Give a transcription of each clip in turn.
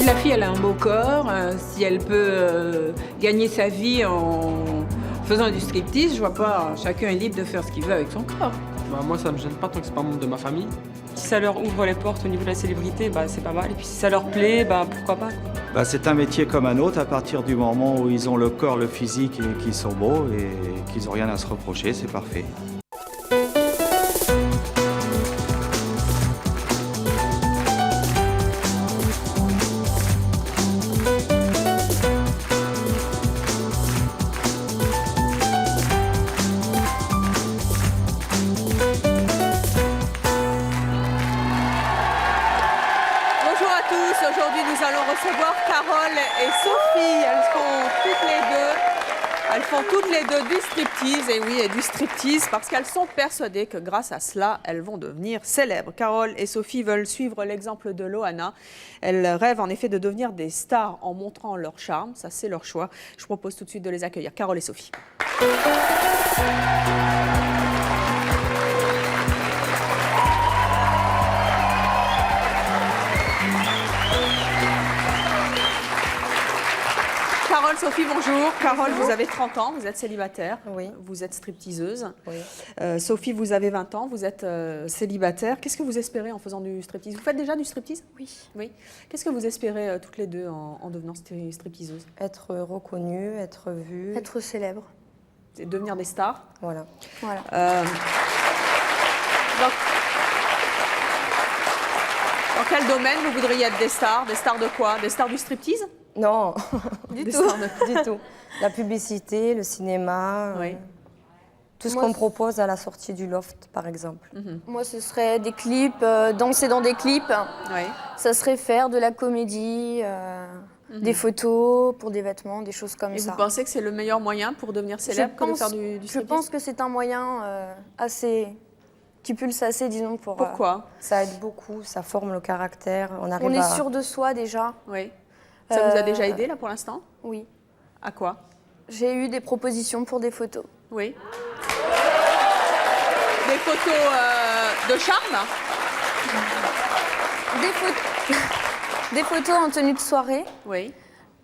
Si la fille elle a un beau corps, si elle peut gagner sa vie en faisant du striptease, je vois pas, chacun est libre de faire ce qu'il veut avec son corps. Bah, moi, ça me gêne pas tant que c'est pas un membre de ma famille. Si ça leur ouvre les portes au niveau de la célébrité, bah, c'est pas mal. Et puis si ça leur plaît, bah, pourquoi pas. Bah, c'est un métier comme un autre à partir du moment où ils ont le corps, le physique et qu'ils sont beaux et qu'ils n'ont rien à se reprocher, c'est parfait. Aujourd'hui, nous allons recevoir Carole et Sophie. Elles font toutes les deux du striptease, et oui, et du striptease, parce qu'elles sont persuadées que grâce à cela, elles vont devenir célèbres. Carole et Sophie veulent suivre l'exemple de Loana. Elles rêvent en effet de devenir des stars en montrant leur charme. Ça, c'est leur choix. Je vous propose tout de suite de les accueillir. Carole et Sophie. Carole, Sophie, bonjour. Carole, vous avez 30 ans, vous êtes célibataire. Oui. Vous êtes stripteaseuse. Oui. Sophie, vous avez 20 ans, vous êtes célibataire. Qu'est-ce que vous espérez en faisant du striptease? Vous faites déjà du striptease? Oui. Qu'est-ce que vous espérez toutes les deux en devenant stripteaseuse? Être reconnue, être vue. Être célèbre. C'est devenir des stars. Voilà. Voilà. Dans quel domaine vous voudriez être des stars? Des stars de quoi? Des stars du striptease? Non, Des du stars tout. Du tout. La publicité, le cinéma, Oui. tout ce Moi, qu'on propose à la sortie du loft, par exemple. Moi, ce serait des clips, danser dans des clips. Oui. Ça serait faire de la comédie, des photos pour des vêtements, des choses comme Et ça. vous pensez que c'est le meilleur moyen pour devenir célèbre que de faire du Je striptease? pense que c'est un moyen qui pulse assez, disons, pour... Pourquoi? Ça aide beaucoup, ça forme le caractère. On arrive on est à... sûr de soi déjà. Oui. Ça vous a déjà aidé là pour l'instant? Oui. À quoi? J'ai eu des propositions pour des photos. Oui. Des photos de charme? Des photos en tenue de soirée. Oui.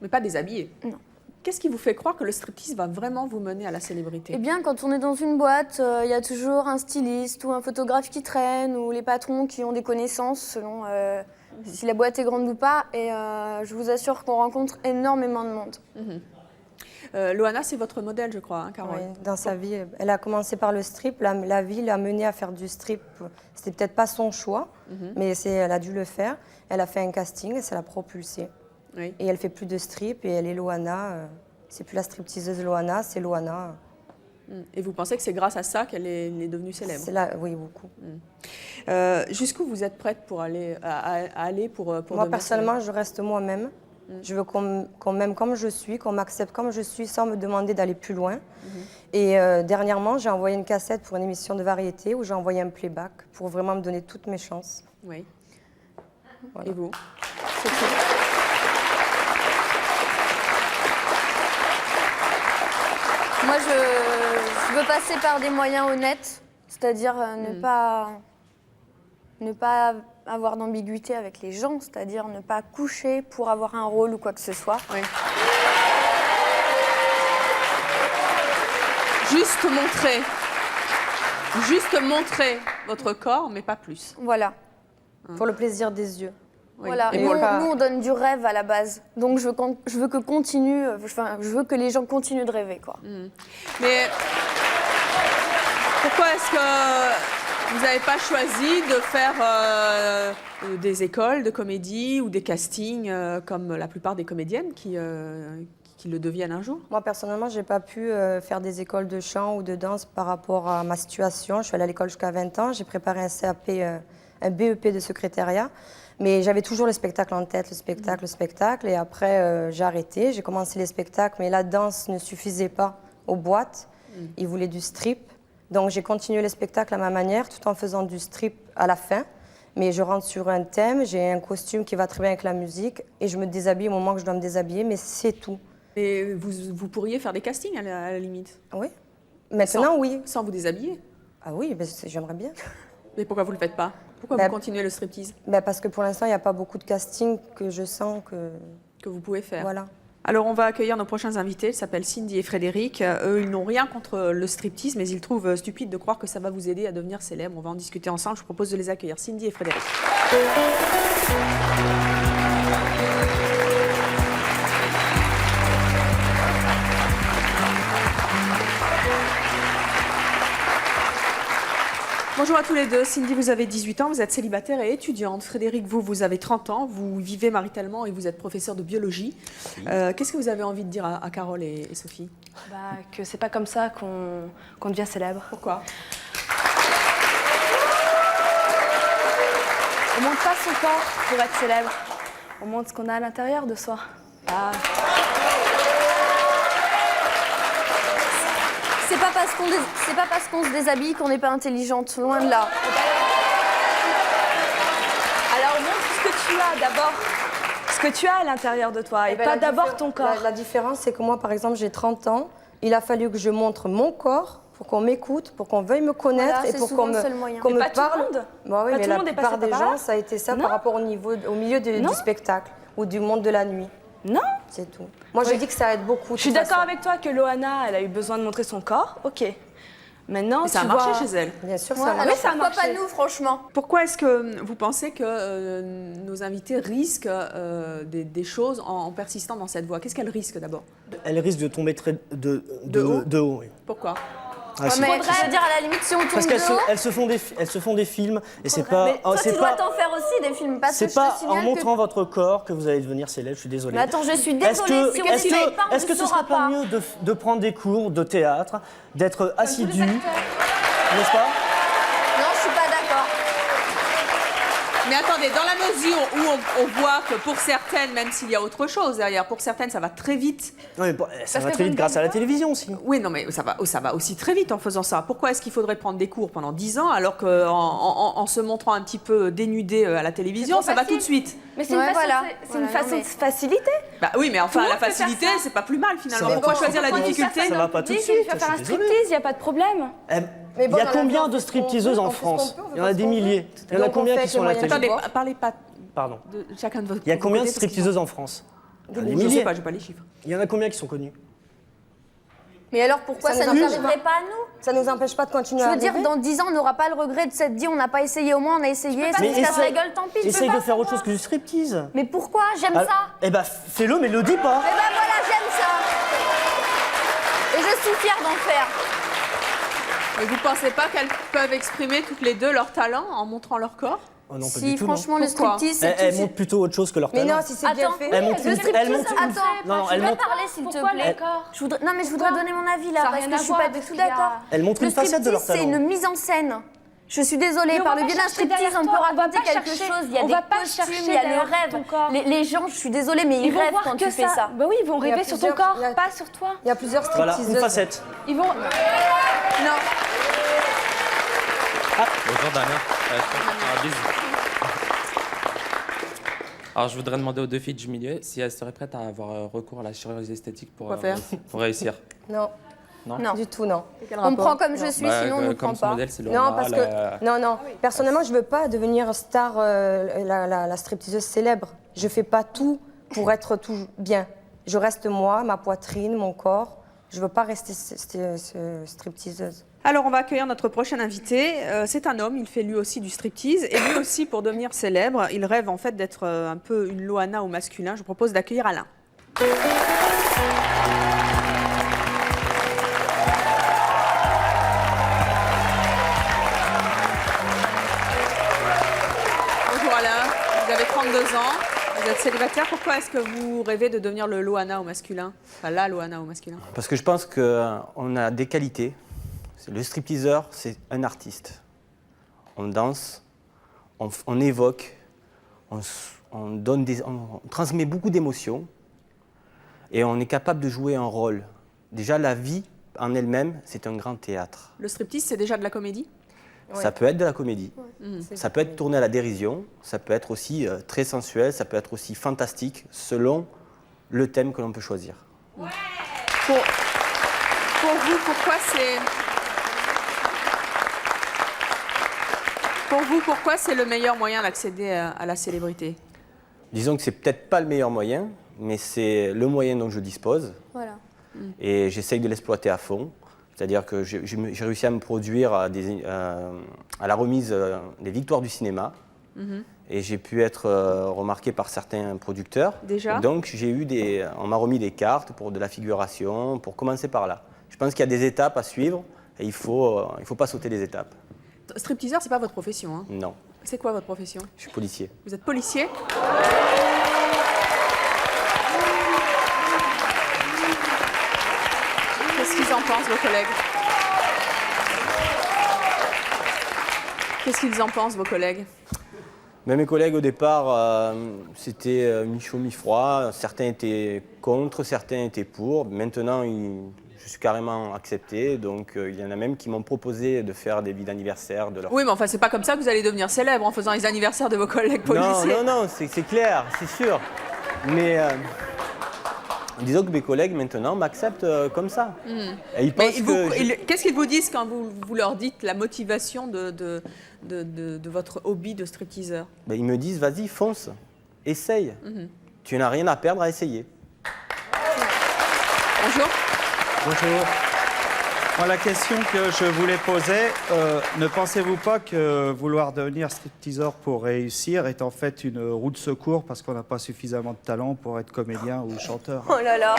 Mais pas déshabillées? Non. Qu'est-ce qui vous fait croire que le striptease va vraiment vous mener à la célébrité? Eh bien, quand on est dans une boîte, il y a toujours un styliste ou un photographe qui traîne, ou les patrons qui ont des connaissances selon si la boîte est grande ou pas. Et je vous assure qu'on rencontre énormément de monde. Loana, c'est votre modèle, je crois, hein, Carole? Oui, dans sa vie, elle a commencé par le strip. La vie l'a menée à faire du strip. C'était peut-être pas son choix, mais elle a dû le faire. Elle a fait un casting et ça l'a propulsée. Oui. Et elle fait plus de strip et elle est Loana. C'est plus la stripteaseuse Loana, c'est Loana. Et vous pensez que c'est grâce à ça qu'elle est devenue célèbre? Oui, beaucoup. Jusqu'où vous êtes prête pour aller pour Moi, devenir personnellement, célèbre? je reste moi-même. Je veux qu'on m'aime comme je suis, qu'on m'accepte comme je suis, sans me demander d'aller plus loin. Et dernièrement, j'ai envoyé une cassette pour une émission de variété où j'ai envoyé un playback pour vraiment me donner toutes mes chances. Oui. Voilà. Et vous? Moi, je veux passer par des moyens honnêtes, c'est-à-dire ne pas avoir d'ambiguïté avec les gens, c'est-à-dire ne pas coucher pour avoir un rôle ou quoi que ce soit. Oui. Juste montrer votre corps, mais pas plus. Voilà. Pour le plaisir des yeux. Oui. Voilà. Et Nous, pour on donne du rêve à la base. Donc, je veux que les gens continuent de rêver, quoi. Mais pourquoi est-ce que vous n'avez pas choisi de faire des écoles de comédie ou des castings comme la plupart des comédiennes qui le deviennent un jour? Moi, personnellement, je n'ai pas pu faire des écoles de chant ou de danse par rapport à ma situation. Je suis allée à l'école jusqu'à 20 ans. J'ai préparé un CAP, un BEP de secrétariat. Mais j'avais toujours le spectacle en tête, le spectacle. Et après, j'ai arrêté. J'ai commencé les spectacles, mais la danse ne suffisait pas aux boîtes. Ils voulaient du strip. Donc, j'ai continué les spectacles à ma manière, tout en faisant du strip à la fin. Mais je rentre sur un thème, j'ai un costume qui va très bien avec la musique. Et je me déshabille au moment que je dois me déshabiller, mais c'est tout. Et vous pourriez faire des castings à la limite? Oui. Maintenant, oui. Sans vous déshabiller? Ah oui, ben, j'aimerais bien. Mais pourquoi vous ne le faites pas? Pourquoi Bah, vous continuez le striptease Parce que pour l'instant, il n'y a pas beaucoup de casting que je sens que vous pouvez faire? Voilà. Alors, on va accueillir nos prochains invités. Ils s'appellent Cindy et Frédéric. Eux, ils n'ont rien contre le striptease, mais ils trouvent stupide de croire que ça va vous aider à devenir célèbre. On va en discuter ensemble. Je vous propose de les accueillir. Cindy et Frédéric. Bonjour à tous les deux. Cindy, vous avez 18 ans, vous êtes célibataire et étudiante. Frédéric, vous avez 30 ans, vous vivez maritalement et vous êtes professeur de biologie. Qu'est-ce que vous avez envie de dire à Carole et Sophie? Que c'est pas comme ça qu'on devient célèbre. Pourquoi? On montre pas son corps pour être célèbre. On montre ce qu'on a à l'intérieur de soi. C'est pas parce qu'on se déshabille qu'on n'est pas intelligente, loin de là. Alors montre ce que tu as d'abord. Ce que tu as à l'intérieur de toi et pas d'abord ton corps. La différence, c'est que moi, par exemple, j'ai 30 ans. Il a fallu que je montre mon corps pour qu'on m'écoute, pour qu'on veuille me connaître Voilà, et pour qu'on le seul moyen. me Pas tout le parle. monde. Bah oui, Pas mais tout la le monde est plupart passé des par là. gens, ça a été ça Non. par rapport au milieu du spectacle ou du monde de la nuit. Non. C'est tout. Moi, je dis que ça aide beaucoup. Je suis d'accord avec toi que Loana, elle a eu besoin de montrer son corps. Ok. Maintenant, Et ça a tu marché vois... chez elle. Bien sûr, Ouais, ça alors marche. ça a pourquoi marché. pas nous, franchement? Pourquoi est-ce que vous pensez que nos invités risquent des choses en persistant dans cette voie? Qu'est-ce qu'elles risquent d'abord? Elle risque de tomber très de haut. Oui. Pourquoi? Ah, si. Mais je veux dire, à la limite, si on tombe Parce de haut, qu'elles se font des films et c'est pas. mais toi, c'est tu dois pas. t'en faire aussi des films. Parce que C'est je pas te en signale montrant votre corps que vous allez devenir célèbre. Je suis désolé. Mais attends, je suis Est-ce désolée. que, Si on est-ce ne paye que, pas, on est-ce que ne ce saura serait pas mieux de prendre des cours de théâtre, d'être assidu, n'est-ce pas? Non, je suis pas d'accord. Mais attendez, dans la mesure où on voit que pour certaines, même s'il y a autre chose derrière, pour certaines, ça va très vite. Oui, mais ça va très vite grâce à la télévision aussi. Oui, non, mais ça va aussi très vite en faisant ça. Pourquoi est-ce qu'il faudrait prendre des cours pendant 10 ans alors qu'en se montrant un petit peu dénudé à la télévision, ça va tout de suite? Mais c'est Ouais, une façon, voilà. c'est une Voilà, façon non, mais- de faciliter. Bah oui, mais enfin, Tout le la monde peut faire facilité, ça. c'est pas plus mal finalement. Ça va Pourquoi pas. choisir la Pourquoi difficulté? Ça va pas tout de Il suite, va faire un je suis désolé. striptease, il n'y a pas de problème. Mais Il bon, y a dans la combien vie, de stripteaseuses en on fait ce qu'on France? peut, on fait Il y en a pas des ce qu'on milliers. peut. Il y en a Donc, on combien fait qui sont à la avec les télé? moyens Attendez, parlez pas Pardon. de chacun de vos Il y a combien de côtés, parce qu'ils stripteaseuses en France? sont- Des Je sais milliers. pas, j'ai pas les chiffres. Il y en a combien qui sont connues? Mais alors pourquoi Ça ça nous ne nous empêche arriverait pas à nous? Ça nous empêche pas de continuer Je à veux dire, rêver. dans 10 ans, on n'aura pas le regret de s'être dit on n'a pas essayé, au moins on a essayé, si on se casse la gueule, tant pis. Essaye de faire autre chose que du striptease. Mais pourquoi? J'aime Ah, ça. Eh ben, fais-le, mais le dis pas. Eh ben voilà, j'aime ça. Et je suis fière d'en faire. Et vous pensez pas qu'elles peuvent exprimer toutes les deux leur talent en montrant leur corps? Oh non, pas Si du tout, non. franchement, le Pourquoi striptease, c'est Elle tout. montre plutôt autre chose que leur Mais talent. non, si c'est bien Attends, fait. Elle montre le une- striptease, elle montre une- attends, Non, non, tu elle peux montre- parler s'il te Pourquoi plaît. le corps? Non, mais je voudrais donner mon avis là, Ça a parce rien que à je suis voir pas avec du ce tout qu'il y a. d'accord. Elle montre Le une facette de leur striptease, c'est talent. une mise en scène. Je suis désolée, Mais on par va le pas biais d'un chercher striptease, derrière on peut toi, on va raconter pas quelque chercher- chose. Il y a on des va pas costumes, chercher il y a le derrière rêve. ton corps. Les gens, je suis désolée, mais Ils ils vont rêvent voir quand que tu fais ça. Bah oui, ils vont Il y a rêver sur ton plusieurs- corps, il y a- pas sur toi. Il y a plusieurs Voilà, une stripteaseuses. facette. Ils vont... Non. Bonjour Damien. Bisous. Alors je voudrais demander aux deux filles du milieu si elles seraient prêtes à avoir recours à la chirurgie esthétique pour, Quoi faire pour réussir. Non, Non. du tout, non. On me prend comme je suis, sinon on ne prend comme son pas. modèle, c'est le Non, parce que non. Personnellement, je veux pas devenir star, la stripteaseuse célèbre. Je fais pas tout pour être tout bien. Je reste moi, ma poitrine, mon corps. Je veux pas rester stripteaseuse. Alors, on va accueillir notre prochain invité. C'est un homme, il fait lui aussi du striptease. Et lui aussi, pour devenir célèbre, il rêve en fait d'être un peu une Loana au masculin. Je vous propose d'accueillir Alain. Bonjour Alain, vous avez 32 ans, vous êtes célibataire. Pourquoi est-ce que vous rêvez de devenir le Loana au masculin? Enfin, la Loana au masculin. Parce que je pense qu'on a des qualités. Le stripteaseur, c'est un artiste. On danse, on évoque, on transmet beaucoup d'émotions et on est capable de jouer un rôle. Déjà, la vie en elle-même, c'est un grand théâtre. Le striptease, c'est déjà de la comédie? Ça peut être de la comédie, ça peut être tourné à la dérision, ça peut être aussi très sensuel, ça peut être aussi fantastique, selon le thème que l'on peut choisir. Pour vous, pourquoi c'est... Pour vous, pourquoi c'est le meilleur moyen d'accéder à la célébrité? Disons que c'est peut-être pas le meilleur moyen, mais c'est le moyen dont je dispose. Voilà. Et j'essaye de l'exploiter à fond. C'est-à-dire que j'ai réussi à me produire à la remise des victoires du cinéma. Et j'ai pu être remarqué par certains producteurs. Déjà. Donc on m'a remis des cartes pour de la figuration, pour commencer par là. Je pense qu'il y a des étapes à suivre et il ne faut pas sauter les étapes. Stripteaseur, c'est pas votre profession, hein? Non, C'est quoi votre profession? je suis policier. Vous êtes policier? Qu'est-ce qu'ils en pensent, vos collègues? Qu'est-ce qu'ils en pensent, vos collègues? Mais mes collègues, au départ, c'était mi-chaud, mi-froid. Certains étaient contre, certains étaient pour. Maintenant, je suis carrément accepté. Donc, il y en a même qui m'ont proposé de faire des vies d'anniversaire de leur... Oui, mais enfin, c'est pas comme ça que vous allez devenir célèbre en faisant les anniversaires de vos collègues policiers. Non, c'est clair, c'est sûr. Mais disons que mes collègues, maintenant, m'acceptent comme ça. Et ils pensent Qu'est-ce qu'ils vous disent quand vous leur dites la motivation de votre hobby de stripteaseur? Ben, ils me disent, vas-y, fonce, essaye. Tu n'as rien à perdre à essayer. Bonjour. Bonjour. Moi, la question que je voulais poser, ne pensez-vous pas que vouloir devenir stripteaseur pour réussir est en fait une roue de secours parce qu'on n'a pas suffisamment de talent pour être comédien ou chanteur? Oh là là.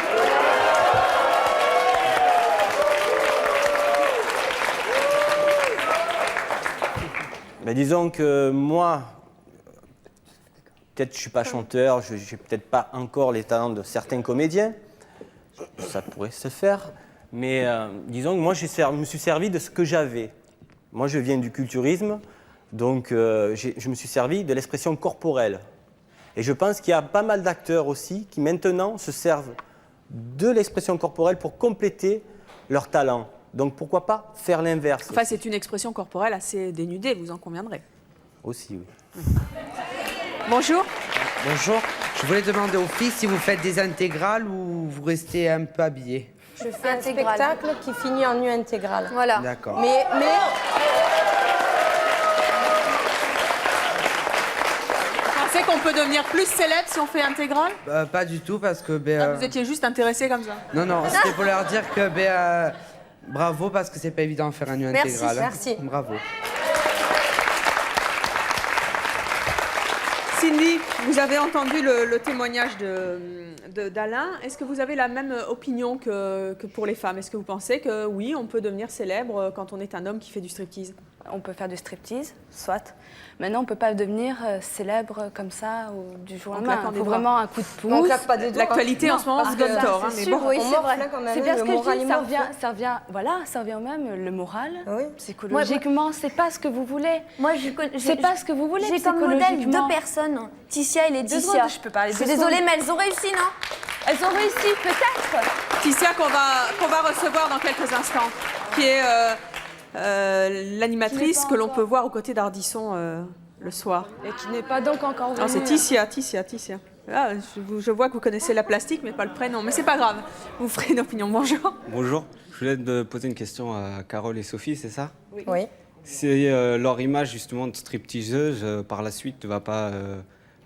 Mais disons que moi, peut-être je ne suis pas chanteur, je n'ai peut-être pas encore les talents de certains comédiens. Ça pourrait se faire. Mais disons que moi, je me suis servi de ce que j'avais. Moi, je viens du culturisme, donc je me suis servi de l'expression corporelle. Et je pense qu'il y a pas mal d'acteurs aussi qui maintenant se servent de l'expression corporelle pour compléter leur talent. Donc pourquoi pas faire l'inverse? Enfin, c'est une expression corporelle assez dénudée, vous en conviendrez. Aussi, oui. Bonjour. Bonjour. Je voulais demander aux filles si vous faites des intégrales ou vous restez un peu habillées. Je fais un spectacle qui finit en nu intégral. Voilà. D'accord. Mais Vous pensez qu'on peut devenir plus célèbre si on fait intégral? Pas du tout parce que... Vous étiez juste intéressé comme ça? Non, c'était pour leur dire que bravo parce que c'est pas évident de faire un nu intégral. Merci. Bravo. Cindy, vous avez entendu le témoignage d'Alain. Est-ce que vous avez la même opinion que pour les femmes? Est-ce que vous pensez que oui, on peut devenir célèbre quand on est un homme qui fait du striptease? On peut faire du striptease, soit. Maintenant, on ne peut pas devenir célèbre comme ça du jour au lendemain. Il faut vraiment un coup de pouce. On claque pas des doigts. L'actualité en ce moment se donne tort. C'est Mais sûr, bon, oui, on c'est vrai. quand même, C'est bien ce le que je moral, dis, il ça morfle. revient au même, le moral, Oui. psychologiquement, c'est pas ce que vous voulez. Moi, C'est pas ce que vous voulez, j'ai comme modèle psychologiquement. 2 personnes, Ticia et Laetitia. 2 secondes, je peux parler Je suis 2 désolée, secondes. mais elles ont réussi, non? Elles ont réussi, peut-être. Ticia qu'on va recevoir dans quelques instants, qui est l'animatrice que l'on peut voir aux côtés d'Ardisson le soir. Et qui n'est pas donc encore venue. Non, c'est Ticia. Ah, je vois que vous connaissez la plastique, mais pas le prénom. Mais c'est pas grave. Vous ferez une opinion. Bonjour. Bonjour. Je voulais te poser une question à Carole et Sophie, c'est ça? Oui. Si leur image justement de stripteaseuse par la suite ne va pas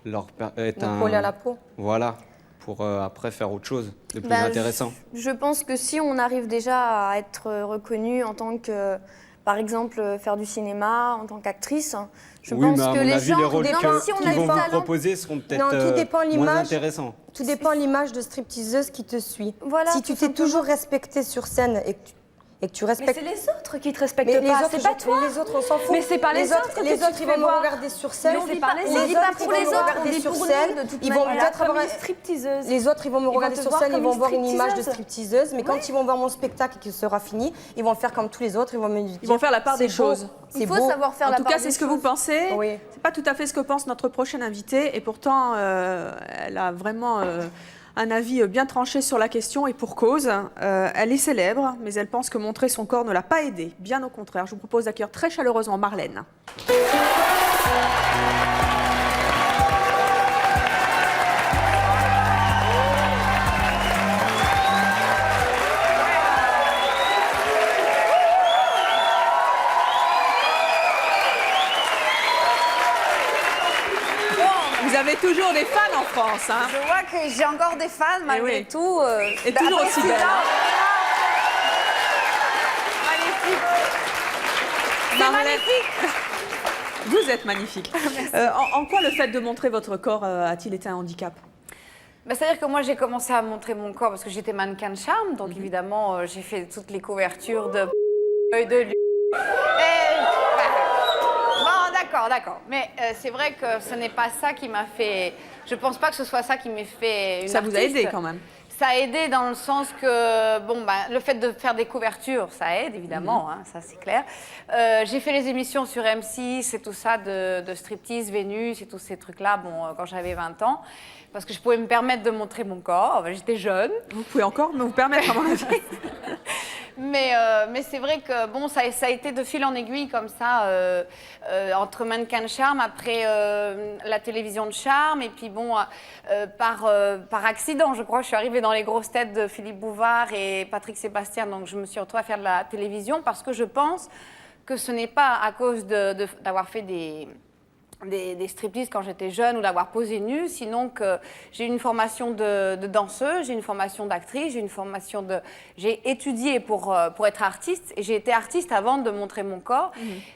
leur être Donc, coller à la peau. Voilà, pour après faire autre chose de plus intéressant. Je pense que si on arrive déjà à être reconnu en tant que, par exemple, faire du cinéma, en tant qu'actrice, je Oui, pense mais à que mon les avis, gens... les rôles si on qu'ils a du vont vous talent, proposer seront peut-être Non, tout dépend moins l'image. intéressants. Tout dépend l'image de stripteaseuse qui te suit. Voilà, si tu tout t'es simplement. toujours respecté sur scène et que tu Mais respectes... c'est les autres qui te respectent Mais pas, les autres, c'est pas toi. Les autres, on s'en fout. Mais c'est par les autres que les tu autres, te ils fais vont me voir. regarder sur scène. Mais c'est par les Les autres. autres, dit pas ils pour vont les me autres, regarder on dit sur pour scène. nous, de toute Ils vont manière. peut-être avoir... Comme une stripteaseuse. Les autres, ils vont me regarder te sur voir scène, ils comme vont une voir une image de stripteaseuse. stripteaseuse, mais quand ils vont voir mon spectacle et qu'il sera fini, ils vont faire comme tous les autres, ils vont me dire... Ils vont faire la part des c'est beau, choses. c'est Il faut beau. savoir faire En la tout part cas, des c'est ce que choses. vous pensez. Oui. C'est pas tout à fait ce que pense notre prochaine invitée, et pourtant, elle a vraiment un avis bien tranché sur la question, et pour cause. Elle est célèbre, mais elle pense que montrer son corps ne l'a pas aidée. Bien au contraire. Je vous propose d'accueillir très chaleureusement Marlène. toujours des fans en France. Hein. Je vois que j'ai encore des fans malgré tout. Et toujours aussi belle. Magnifique. C'est Marlène. magnifique. Vous êtes magnifique. En quoi le fait de montrer votre corps a-t-il été un handicap? C'est-à-dire que moi, j'ai commencé à montrer mon corps parce que j'étais mannequin de charme. Donc, évidemment, j'ai fait toutes les couvertures de lui. Bon, d'accord. Mais c'est vrai que ce n'est pas ça qui m'a fait... Je ne pense pas que ce soit ça qui m'ait fait une Ça vous a artiste. aidé quand même? Ça a aidé dans le sens que, le fait de faire des couvertures, ça aide, évidemment, hein, ça c'est clair. J'ai fait les émissions sur M6 et tout ça, de striptease, Vénus et tous ces trucs-là, quand j'avais 20 ans, parce que je pouvais me permettre de montrer mon corps, j'étais jeune. Vous pouvez encore me vous permettre, à mon avis. Mais c'est vrai que ça a été de fil en aiguille comme ça, entre mannequin de charme, après la télévision de charme, et puis par accident, je crois, je suis arrivée dans les grosses têtes de Philippe Bouvard et Patrick Sébastien, donc je me suis retrouvée à faire de la télévision parce que je pense que ce n'est pas à cause d'avoir fait des striptease quand j'étais jeune ou d'avoir posé nue, sinon que j'ai une formation de danseuse, j'ai une formation d'actrice, j'ai étudié pour être artiste et j'ai été artiste avant de montrer mon corps.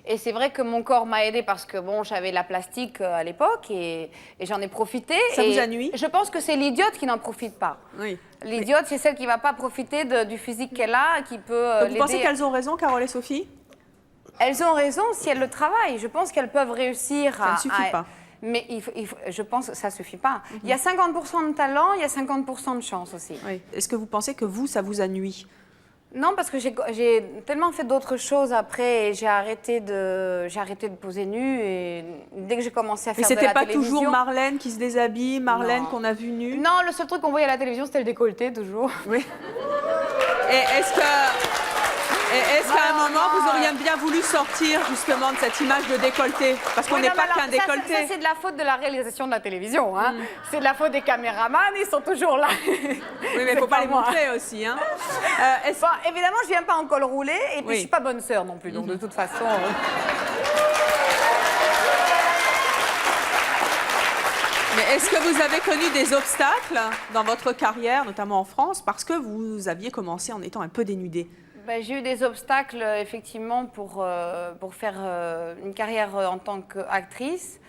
Et c'est vrai que mon corps m'a aidée parce que j'avais la plastique à l'époque et j'en ai profité. Ça vous a nui? Je pense que c'est l'idiote qui n'en profite pas. Oui. L'idiote, c'est celle qui ne va pas profiter du physique qu'elle a et qui peut Vous pensez qu'elles ont raison, Carole et Sophie? Elles ont raison si elles le travaillent. Je pense qu'elles peuvent réussir à... Ça ne suffit pas. Mais je pense que ça ne suffit pas. Il y a 50% de talent, il y a 50% de chance aussi. Oui. Est-ce que vous pensez que ça vous a nui? Non, parce que j'ai tellement fait d'autres choses après et j'ai arrêté de poser nue et dès que j'ai commencé à faire de la télévision... Mais c'était pas toujours Marlène qui se déshabille, Marlène qu'on a vue nue? Non, le seul truc qu'on voyait à la télévision, c'était le décolleté, toujours. Oui. Et est-ce qu'à un moment, vous auriez bien voulu sortir justement de cette image de décolleté? Parce qu'on n'est pas qu'un décolleté. Ça, c'est de la faute de la réalisation de la télévision. Hein. C'est de la faute des caméramans, ils sont toujours là. Oui, mais il ne faut pas les montrer aussi. Hein. Évidemment, je ne viens pas en col roulé et puis je ne suis pas bonne sœur non plus. Donc de toute façon... Mais est-ce que vous avez connu des obstacles dans votre carrière, notamment en France, parce que vous aviez commencé en étant un peu dénudée? J'ai eu des obstacles, effectivement, pour faire une carrière en tant qu'actrice.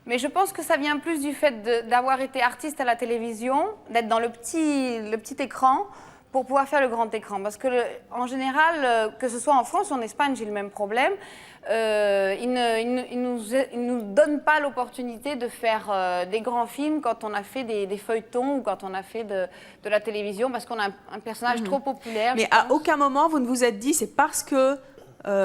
Mais je pense que ça vient plus du fait d'avoir été artiste à la télévision, d'être dans le petit écran, pour pouvoir faire le grand écran. Parce que, en général, que ce soit en France ou en Espagne, j'ai le même problème. Ils ne nous donnent pas l'opportunité de faire des grands films quand on a fait des feuilletons ou quand on a fait de la télévision, parce qu'on a un personnage trop populaire. Mais à aucun moment, vous ne vous êtes dit, c'est parce que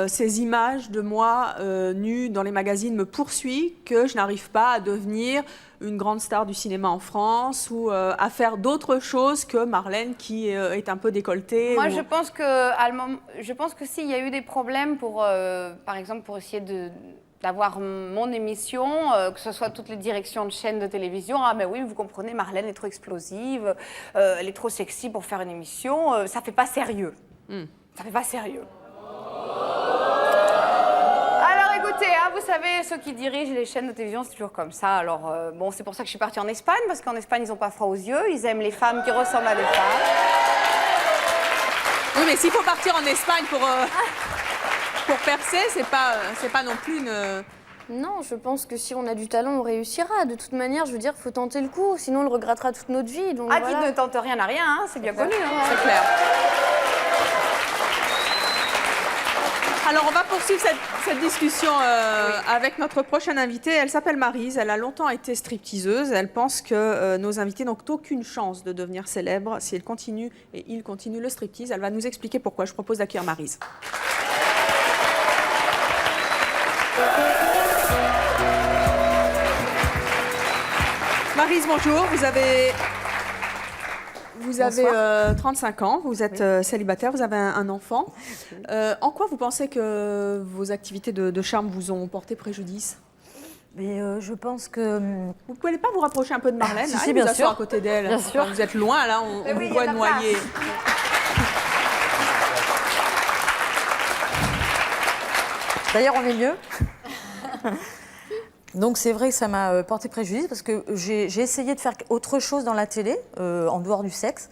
ces images de moi nue dans les magazines me poursuivent que je n'arrive pas à devenir une grande star du cinéma en France ou à faire d'autres choses que Marlène qui est un peu décolletée? Moi, je pense que s'il y a eu des problèmes par exemple, pour essayer d'avoir mon émission, que ce soit toutes les directions de chaînes de télévision. Ah ben oui, vous comprenez, Marlène est trop explosive, elle est trop sexy pour faire une émission, ça fait pas sérieux. Ça fait pas sérieux. Alors écoutez, vous savez, ceux qui dirigent les chaînes de télévision, c'est toujours comme ça. Alors c'est pour ça que je suis partie en Espagne, parce qu'en Espagne, ils n'ont pas froid aux yeux, ils aiment les femmes qui ressemblent à des femmes. Oui, mais s'il faut partir en Espagne pour percer, c'est pas non plus une... Non, je pense que si on a du talent, on réussira. De toute manière, je veux dire, il faut tenter le coup, sinon on le regrettera toute notre vie. Donc, qui ne tente rien n'a rien, hein, c'est bien connu. Hein. C'est clair. Alors, on va poursuivre cette discussion avec notre prochaine invitée. Elle s'appelle Maryse, elle a longtemps été stripteaseuse. Elle pense que nos invités n'ont aucune chance de devenir célèbres si elle continue et il continue le striptease. Elle va nous expliquer pourquoi. Je propose d'accueillir Maryse. Maryse, bonjour. Vous avez 35 ans, vous êtes célibataire, vous avez un enfant. En quoi vous pensez que vos activités de charme vous ont porté préjudice? Je pense que... Vous ne pouvez pas vous rapprocher un peu de Marlène? Si, bien sûr. À côté d'elle. Bien sûr. Vous êtes loin, là, on vous voit noyer. D'ailleurs, on est mieux. Donc c'est vrai que ça m'a porté préjudice parce que j'ai essayé de faire autre chose dans la télé, en dehors du sexe,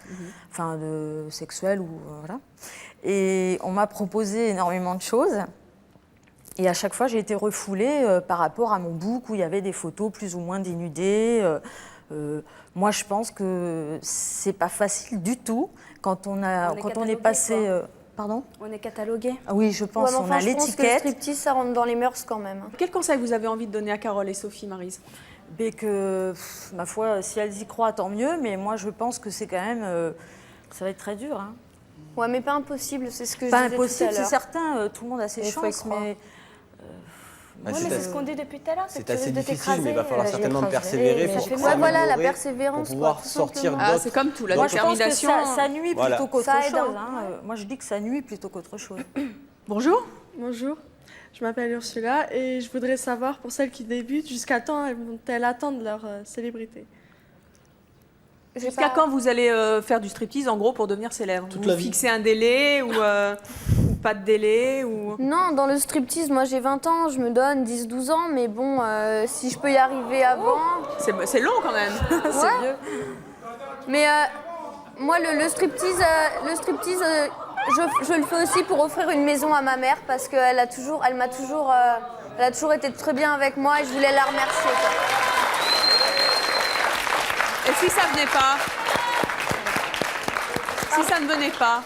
enfin de sexuel ou voilà. Et on m'a proposé énormément de choses. Et à chaque fois, j'ai été refoulée par rapport à mon book où il y avait des photos plus ou moins dénudées. Moi, je pense que c'est pas facile du tout quand on est passé. Pardon ? On est catalogué. Ah oui, je pense. Ouais, On a je pense que le l'étiquette. striptease, ça rentre dans les mœurs quand même. Quel conseil vous avez envie de donner à Carole et Sophie, Maryse? Mais que, ma foi, si elles y croient, tant mieux. Mais moi, je pense que c'est quand même. Ça va être très dur. Hein. Ouais, mais pas impossible, c'est ce que je Pas disais impossible, tout à c'est l'heure. certain. Tout le monde a ses Il faut y chances, croire. mais. Ouais, mais c'est ce qu'on dit depuis tout à l'heure. C'est que tu assez risques de difficile, mais il va t'écraser. falloir certainement persévérer pour Ouais, voilà, la s'améliorer, persévérance. pour pouvoir quoi, tout sortir simplement. d'autres. C'est comme tout, la Moi, je pense que détermination. ça nuit Voilà. plutôt qu'autre Ça chose. aide, hein. Hein. Moi, je dis que ça nuit plutôt qu'autre chose. Bonjour. Bonjour, je m'appelle Ursula et je voudrais savoir, pour celles qui débutent, jusqu'à quand vont-elles attendre leur célébrité? Jusqu'à quand vous allez faire du striptease, en gros, pour devenir célèbre? Toute Vous la vie. fixez un délai ou pas de délai ou... Non, dans le striptease, moi j'ai 20 ans, je me donne 10-12 ans, mais bon, si je peux y arriver avant... C'est long quand même. C'est vieux. Mais moi, le striptease, je le fais aussi pour offrir une maison à ma mère parce qu'elle a toujours été très bien avec moi et je voulais la remercier. Quoi. Et si ça venait pas? Si ça ne venait pas?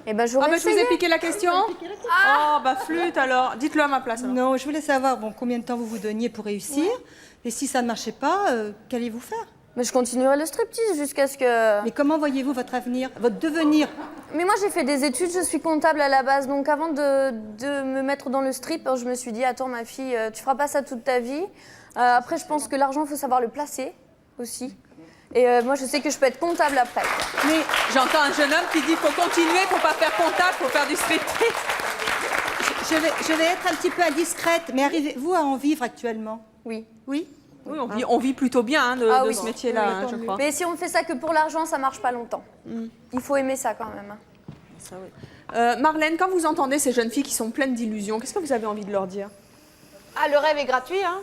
Eh ben, j'aurais je vous ai essayé. piqué la question. Oh, bah flûte alors. Dites-le à ma place. alors. Non, je voulais savoir combien de temps vous vous donniez pour réussir. Et si ça ne marchait pas, qu'allez-vous faire? Mais je continuerai le striptease jusqu'à ce que... Mais comment voyez-vous votre avenir, votre devenir? Mais moi j'ai fait des études, je suis comptable à la base, donc avant de me mettre dans le strip, je me suis dit, attends ma fille, tu feras pas ça toute ta vie. Après je pense que l'argent, il faut savoir le placer aussi. Et moi je sais que je peux être comptable après. Mais j'entends un jeune homme qui dit faut continuer, faut pas faire comptable, faut faire du striptease. Je vais être un petit peu indiscrète, mais arrivez-vous à en vivre actuellement? Oui. Oui? Oui, on vit plutôt bien de oui. ce métier-là, Oui, hein, je crois. Mais si on fait ça que pour l'argent, ça marche pas longtemps. Il faut aimer ça quand même. Ça, oui. Marlène, quand vous entendez ces jeunes filles qui sont pleines d'illusions, qu'est-ce que vous avez envie de leur dire? Ah, le rêve est gratuit, hein.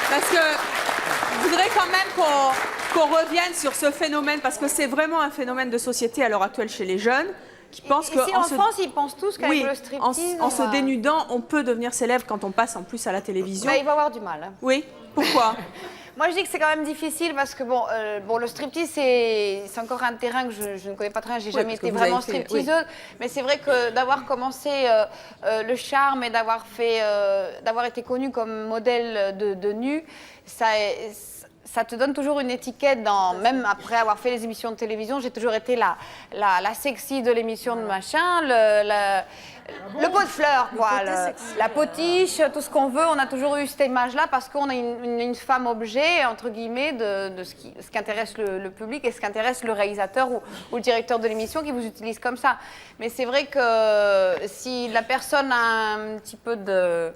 Parce que je voudrais quand même qu'on revienne sur ce phénomène, parce que c'est vraiment un phénomène de société à l'heure actuelle chez les jeunes, qui pensent que... Ici en France, ils pensent tous qu'avec le striptease... en se dénudant, on peut devenir célèbre quand on passe en plus à la télévision. Bah, il va avoir du mal. Oui, pourquoi? Moi, je dis que c'est quand même difficile parce que, bon, le striptease, c'est encore un terrain que je ne connais pas très bien. J'ai jamais été vraiment stripteaseuse. Mais c'est vrai que d'avoir commencé le charme et d'avoir été connue comme modèle de nu, ça te donne toujours une étiquette, même après avoir fait les émissions de télévision, j'ai toujours été la sexy de l'émission de machin, le pot de fleurs, quoi, la potiche, tout ce qu'on veut. On a toujours eu cette image-là parce qu'on a une femme objet, entre guillemets, de ce qui intéresse le public et ce qui intéresse le réalisateur ou le directeur de l'émission qui vous utilise comme ça. Mais c'est vrai que si la personne a un petit peu de...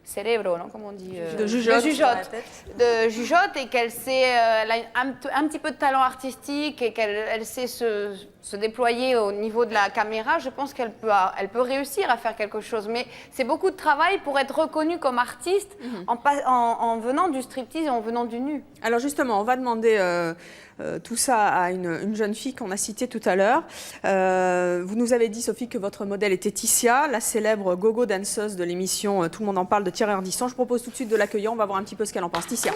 célèbre, non? Comment on dit? De jugeote. De jugeote et qu'elle sait, elle a un petit peu de talent artistique et qu'elle sait se déployer au niveau de la caméra, je pense qu'elle peut réussir à faire quelque chose. Mais c'est beaucoup de travail pour être reconnue comme artiste en venant du striptease et en venant du nu. Alors justement, on va demander tout ça à une jeune fille qu'on a citée tout à l'heure. Vous nous avez dit, Sophie, que votre modèle était Ticia, la célèbre gogo danseuse de l'émission Tout le monde en parle de Thierry Ardisson. Je propose tout de suite de l'accueillir, on va voir un petit peu ce qu'elle en pense. Ticia.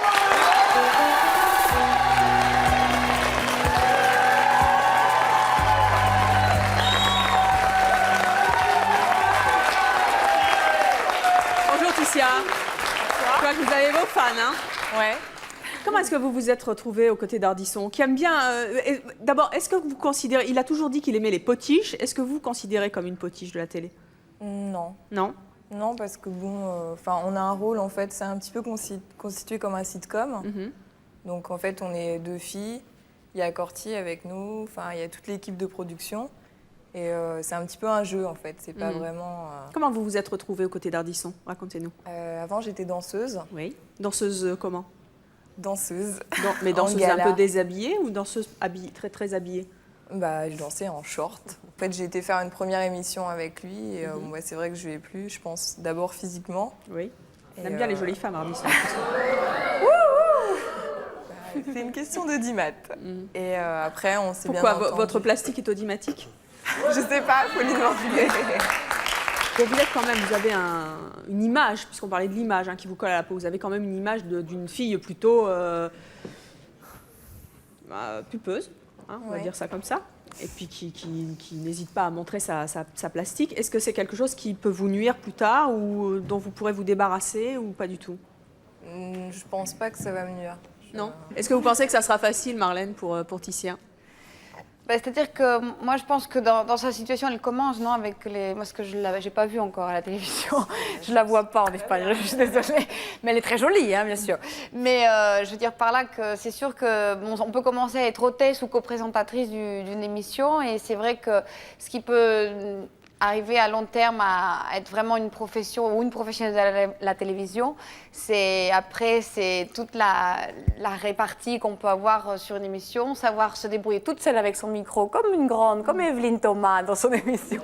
Bonjour Ticia. Je crois que vous avez vos fans, hein? Ouais. Comment est-ce que vous vous êtes retrouvée aux côtés d'Ardisson, qui aime bien... D'abord, est-ce que vous considérez... Il a toujours dit qu'il aimait les potiches. Est-ce que vous considérez comme une potiche de la télé? Non. Non? Non, parce que bon, on a un rôle, en fait, c'est un petit peu constitué comme un sitcom. Donc, en fait, on est deux filles. Il y a Corty avec nous, il y a toute l'équipe de production. Et c'est un petit peu un jeu, en fait. C'est pas vraiment... Comment vous vous êtes retrouvée aux côtés d'Ardisson? Racontez-nous. Avant, j'étais danseuse. Oui. Danseuse comment? Danseuse. Mais danseuse un peu déshabillée ou danseuse habillée, très très habillée? Bah, je dansais en short. En fait, j'ai été faire une première émission avec lui et moi, c'est vrai que je lui ai plu, je pense, d'abord physiquement. Oui. On aime bien les jolies femmes, Armistère. C'est une question d'audimat. Et après, on s'est bien entendu. entendu. Votre plastique est audimatique? Je sais pas, faut lui demander. Vous êtes quand même, vous avez une image, puisqu'on parlait de l'image qui vous colle à la peau, vous avez quand même une image d'une fille plutôt pulpeuse, on va dire ça comme ça, et puis qui n'hésite pas à montrer sa plastique. Est-ce que c'est quelque chose qui peut vous nuire plus tard ou dont vous pourrez vous débarrasser ou pas du tout? Je pense pas que ça va me nuire. Non. Est-ce que vous pensez que ça sera facile, Marlène, pour Ticia? C'est-à-dire que moi, je pense que dans sa situation, elle commence, non, avec les... Moi, ce que je n'ai pas vu encore à la télévision, je ne la vois pas en Espagne, je suis désolée. Mais elle est très jolie, bien sûr. Mais je veux dire par là que c'est sûr qu'on peut commencer à être hôtesse ou coprésentatrice d'une émission. Et c'est vrai que ce qui peut arriver à long terme à être vraiment une profession ou une professionnelle de la télévision, c'est toute la répartie qu'on peut avoir sur une émission, savoir se débrouiller toute seule avec son micro, comme une grande, comme Evelyne Thomas dans son émission.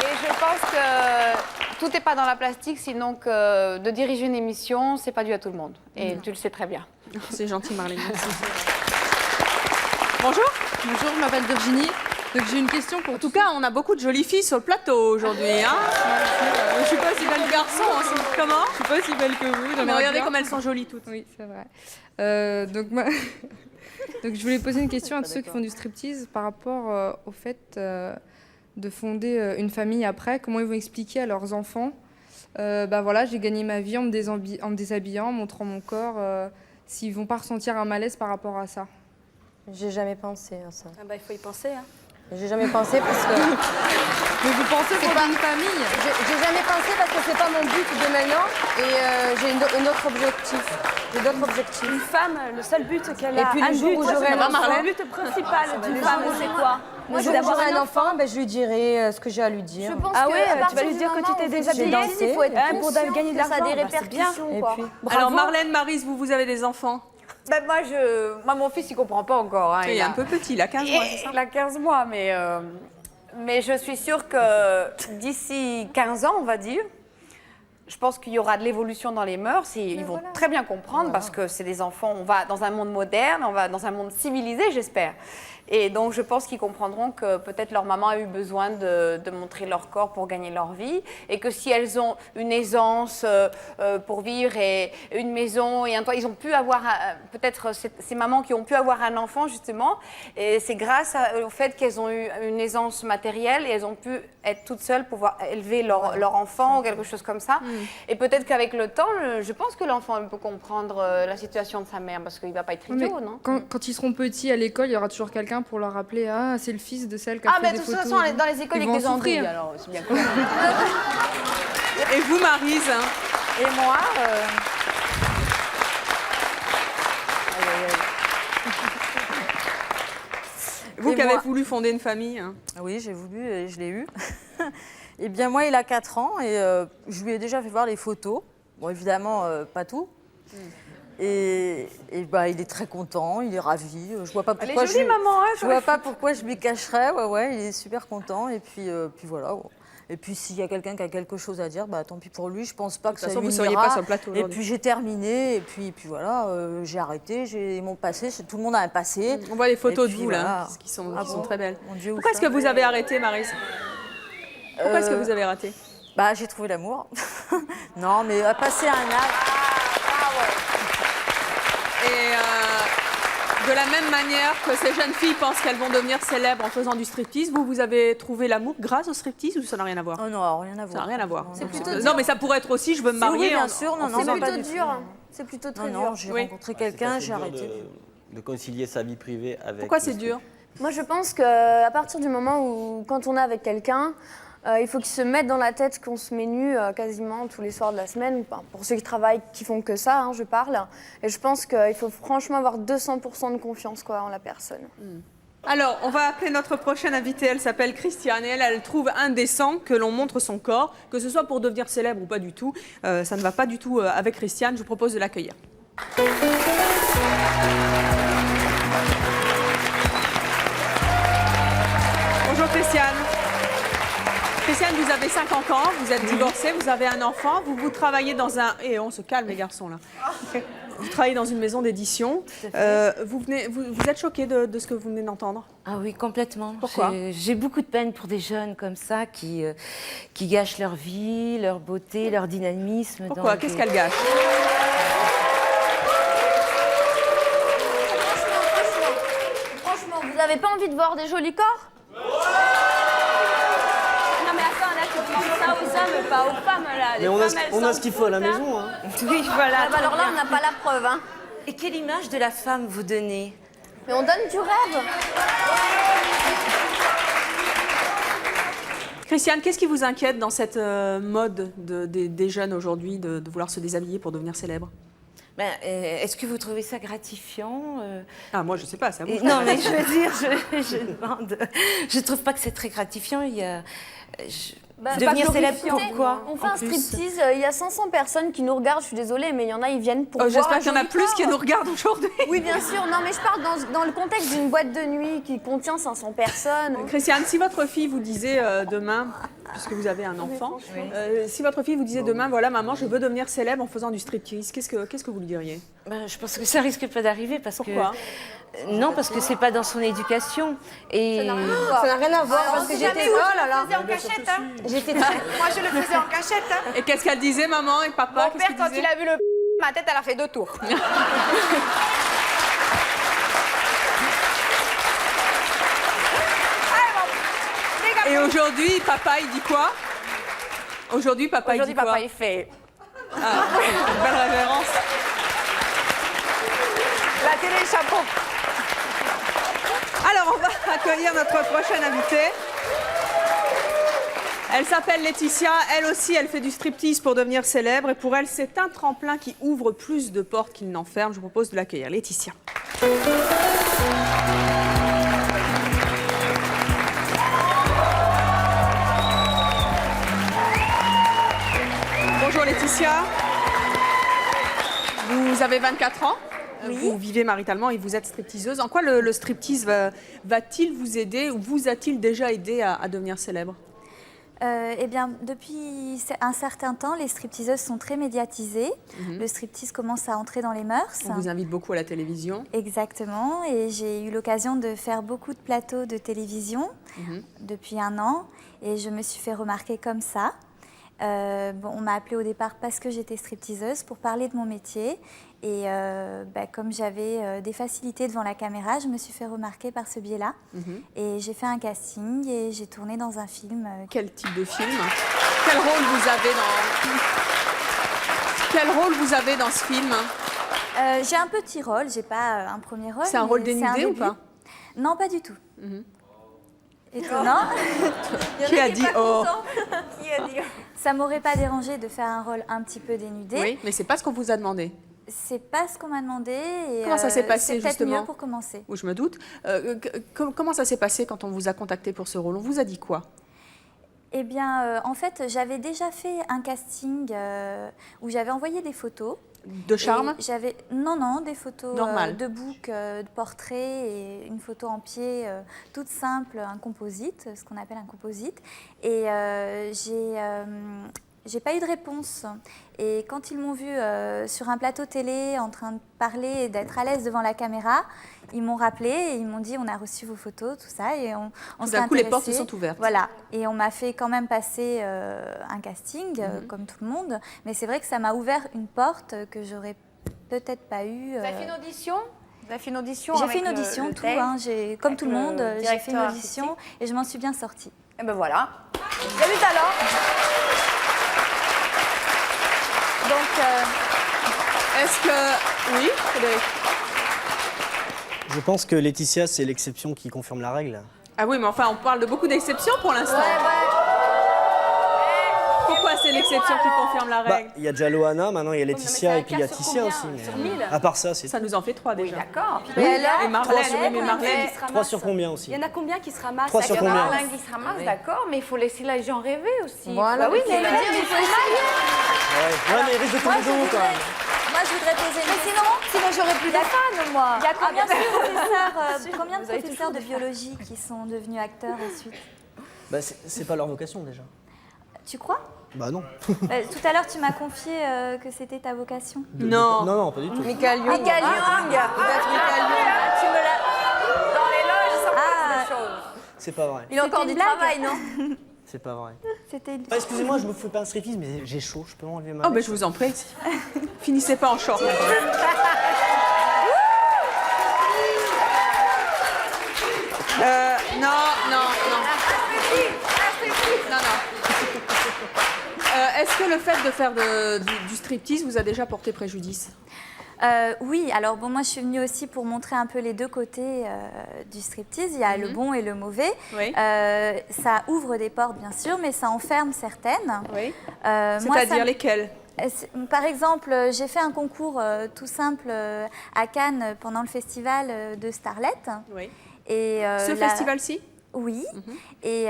Et je pense que tout n'est pas dans la plastique, sinon que de diriger une émission, c'est pas dû à tout le monde. Et tu le sais très bien. C'est gentil, Marlène. Merci. Bonjour. Bonjour, je m'appelle Virginie. Donc j'ai une question pour... En tout cas, on a beaucoup de jolies filles sur le plateau aujourd'hui. Je ne suis pas si belle que garçon. Comment? Je ne suis pas si belle que vous. Mais regardez comme elles sont jolies toutes. Oui, c'est vrai. Donc je voulais poser une question à tous ceux qui font du striptease par rapport au fait de fonder une famille après. Comment ils vont expliquer à leurs enfants voilà, j'ai gagné ma vie en me déshabillant, en montrant mon corps, s'ils ne vont pas ressentir un malaise par rapport à ça. J'ai jamais pensé à ça. Il faut y penser. J'ai jamais pensé parce que... Mais vous pensez pour une famille? J'ai jamais pensé parce que c'est pas mon but de maintenant et j'ai un autre objectif. J'ai d'autres objectifs. Une femme, le seul but qu'elle a... Et puis le jour où j'aurai un enfant... Le but principal d'une femme, c'est quoi? Le jour où j'aurai un enfant, je lui dirai ce que j'ai à lui dire. Je pense tu vas lui dire que tu t'es déshabillée, il faut être pour gagner de l'argent, ça a des répercussions. Alors Marlène, Maryse, vous avez des enfants? Moi, mon fils, il comprend pas encore. Il est un peu petit, il a 15 mois, c'est ça? Il a 15 mois, mais je suis sûre que d'ici 15 ans, on va dire, je pense qu'il y aura de l'évolution dans les mœurs et ils vont très bien comprendre parce que c'est des enfants, on va dans un monde moderne, on va dans un monde civilisé, j'espère. Et donc, je pense qu'ils comprendront que peut-être leur maman a eu besoin de montrer leur corps pour gagner leur vie et que si elles ont une aisance pour vivre et une maison et un toit, ils ont pu avoir, peut-être ces mamans qui ont pu avoir un enfant, justement, et c'est grâce au fait qu'elles ont eu une aisance matérielle et elles ont pu être toutes seules, pouvoir élever leur enfant ou quelque chose comme ça. Et peut-être qu'avec le temps, je pense que l'enfant peut comprendre la situation de sa mère parce qu'il ne va pas être idiot, non? Quand ils seront petits à l'école, il y aura toujours quelqu'un pour leur rappeler c'est le fils de celle qui a fait des photos. Ah, mais de toute façon, dans les écoles, il y a des andouilles, alors c'est bien clair. Et vous, Maryse? Et moi Vous qui avez voulu fonder une famille? Oui, j'ai voulu et je l'ai eu. Eh bien, moi, il a 4 ans et je lui ai déjà fait voir les photos. Bon, évidemment, pas tout. Et il est très content, il est ravi. Je vois pas pourquoi je vois pas pourquoi je lui cacherais. Ouais, il est super content. Et puis voilà. Et puis s'il y a quelqu'un qui a quelque chose à dire, tant pis pour lui. Je pense pas que ça lui nuira. De toute façon, vous seriez pas sur le plateau aujourd'hui. Et puis j'ai terminé. Et puis voilà, j'ai arrêté. J'ai mon passé. Tout le monde a un passé. On voit les photos de vous là, qui sont très belles. Pourquoi est-ce que vous avez arrêté, Maryse? Pourquoi est-ce que vous avez arrêté? J'ai trouvé l'amour. Non, mais passer un âge. Et de la même manière que ces jeunes filles pensent qu'elles vont devenir célèbres en faisant du striptease, vous avez trouvé l'amour grâce au striptease ou ça n'a rien à voir? Oh non, rien à voir. Ça n'a rien à voir. C'est plutôt non, mais ça pourrait être aussi, je veux me marier. Oui, bien sûr. C'est plutôt dur. C'est plutôt très dur. Non, j'ai rencontré quelqu'un, j'ai arrêté. De concilier sa vie privée avec... Pourquoi c'est dur? Moi, je pense qu'à partir du moment où, quand on est avec quelqu'un, il faut qu'ils se mettent dans la tête qu'on se met nu quasiment tous les soirs de la semaine. Pour ceux qui travaillent, qui font que ça, je parle. Et je pense qu'il faut franchement avoir 200% de confiance en la personne. Alors, on va appeler notre prochaine invitée. Elle s'appelle Christiane et elle trouve indécent que l'on montre son corps, que ce soit pour devenir célèbre ou pas du tout. Ça ne va pas du tout avec Christiane. Je vous propose de l'accueillir. Bonjour Christiane. Christiane, vous avez 50 ans, vous êtes divorcée, vous avez un enfant, vous travaillez dans un... Et on se calme les garçons là. Vous travaillez dans une maison d'édition. Vous êtes choquée de ce que vous venez d'entendre? Ah oui, complètement. Pourquoi? J'ai beaucoup de peine pour des jeunes comme ça qui gâchent leur vie, leur beauté, leur dynamisme. Pourquoi? Qu'est-ce qu'elles gâchent? Franchement, vous n'avez pas envie de voir des jolis corps? Non mais attends, là tu demandes ça aux hommes, pas aux femmes là. Mais on a ce qu'il faut à la maison. Hein. Oui, voilà. Ah bah alors là, on n'a pas la preuve. Hein. Et quelle image de la femme vous donnez? Mais on donne du rêve. Christiane, qu'est-ce qui vous inquiète dans cette mode des jeunes aujourd'hui de vouloir se déshabiller pour devenir célèbres? Ben, est-ce que vous trouvez ça gratifiant Ah, moi, je sais pas, ça vous. Non, mais je veux dire, je demande. Je trouve pas que c'est très gratifiant. Il y a... devenir célèbre, pourquoi? On fait un striptease, il y a 500 personnes qui nous regardent, je suis désolée, mais il y en a, ils viennent pour voir. J'espère qu'il y en a plus qui nous regardent aujourd'hui. Oui, bien sûr. Non, mais je parle dans le contexte d'une boîte de nuit qui contient 500 personnes. Christiane, si votre fille vous disait demain, puisque vous avez un enfant, si votre fille vous disait demain, voilà maman, je veux devenir célèbre en faisant du striptease, qu'est-ce que vous lui diriez? Ben, je pense que ça risque pas d'arriver parce Pourquoi? Non, parce que c'est pas dans son éducation. Et... Ça n'a rien à voir parce que j'étais... Oh là là. Je le faisais en cachette. Hein. J'étais très... Moi, je le faisais en cachette. Hein. Et qu'est-ce qu'elle disait, maman et papa? Mon père, quand il a vu le ma tête, elle a fait 2 tours. Et aujourd'hui, papa, il dit quoi? Aujourd'hui, papa, il dit quoi? Papa, il fait... Ah, belle révérence. La télé, chapeau. Alors, on va accueillir notre prochaine invitée. Elle s'appelle Laetitia. Elle aussi, elle fait du striptease pour devenir célèbre. Et pour elle, c'est un tremplin qui ouvre plus de portes qu'il n'enferme. Je vous propose de l'accueillir. Laetitia. Bonjour Laetitia. Vous avez 24 ans. Oui. Vous vivez maritalement et vous êtes stripteaseuse. En quoi le striptease va-t-il vous aider ou vous a-t-il déjà aidé à devenir célèbre? Eh bien, depuis un certain temps, les stripteaseuses sont très médiatisées. Le striptease commence à entrer dans les mœurs. On vous invite beaucoup à la télévision. Exactement. Et j'ai eu l'occasion de faire beaucoup de plateaux de télévision depuis 1 an. Et je me suis fait remarquer comme ça. On m'a appelée au départ parce que j'étais stripteaseuse pour parler de mon métier. Et comme j'avais des facilités devant la caméra, je me suis fait remarquer par ce biais-là. Et j'ai fait un casting et j'ai tourné dans un film. Quel type de film? Quel rôle vous avez dans ce film? J'ai un petit rôle, j'ai pas un premier rôle. C'est un rôle dénudé ou pas? Non, pas du tout. Étonnant. Qui a dit oh? Qui a dit oh? Ça m'aurait pas dérangé de faire un rôle un petit peu dénudé. Oui, mais c'est pas ce qu'on vous a demandé. C'est pas ce qu'on m'a demandé. Et comment ça s'est passé justement? C'est peut-être mieux pour commencer. Oui, je me doute. Comment ça s'est passé quand on vous a contacté pour ce rôle? On vous a dit quoi? Eh bien, en fait, j'avais déjà fait un casting où j'avais envoyé des photos. De charme? Non, des photos de book, de portraits et une photo en pied toute simple, un composite, ce qu'on appelle un composite. Et j'ai pas eu de réponse. Et quand ils m'ont vu sur un plateau télé en train de parler et d'être à l'aise devant la caméra, ils m'ont rappelé et ils m'ont dit on a reçu vos photos, tout ça, et on s'est intéressé. D'un coup, les portes se sont ouvertes. Voilà, et on m'a fait quand même passer un casting, comme tout le monde, mais c'est vrai que ça m'a ouvert une porte que j'aurais peut-être pas eu. Vous avez fait une audition? Vous avez fait une audition? J'ai fait une audition, comme tout le monde, j'ai fait une audition et je m'en suis bien sortie. Et ben voilà, il y a du talent. Donc, est-ce que... Oui, Frédéric? Je pense que Laetitia, c'est l'exception qui confirme la règle. Ah oui, mais enfin, on parle de beaucoup d'exceptions pour l'instant. Pourquoi c'est l'exception qui confirme la règle? Il y a déjà Loana, maintenant il y a Laetitia et puis il y a Tissia aussi. Mais... À part ça, c'est... Ça nous en fait 3 déjà. D'accord. Et Marlène. 3 sur combien aussi? Il y en a combien qui se ramassent? 3 sur combien? Marlène qui se ramasse, d'accord, mais il faut laisser les gens rêver aussi. Voilà. Bah oui, mais il faut essayer. Ouais, mais il risque de tomber de haut quand même. moi, je voudrais poser une question. Sinon j'aurais plus de fans, moi. Il y a combien de professeurs de biologie qui sont devenus acteurs ensuite? Bah, c'est pas leur vocation déjà. Tu crois? Bah non. Tout à l'heure, tu m'as confié que c'était ta vocation. Non, pas du tout. Michael Young. Michael Young. Peut-être Michael Young. Tu me l'as... Dans les loges, ça passe des choses. C'est pas vrai. Il a encore du travail, non? C'est pas vrai. C'était. Excusez-moi, je me fais pas un striptease, mais j'ai chaud. Je peux m'enlever ma. Oh, ben je vous en prie. Finissez pas en short. Non. Est-ce que le fait de faire du striptease vous a déjà porté préjudice? Oui, alors bon, moi je suis venue aussi pour montrer un peu les deux côtés du striptease. Il y a le bon et le mauvais. Oui. Ça ouvre des portes, bien sûr, mais ça enferme certaines. Oui. C'est-à-dire lesquelles? Par exemple, j'ai fait un concours tout simple à Cannes pendant le festival de Starlet. Oui. Et, ce festival-ci? Oui, et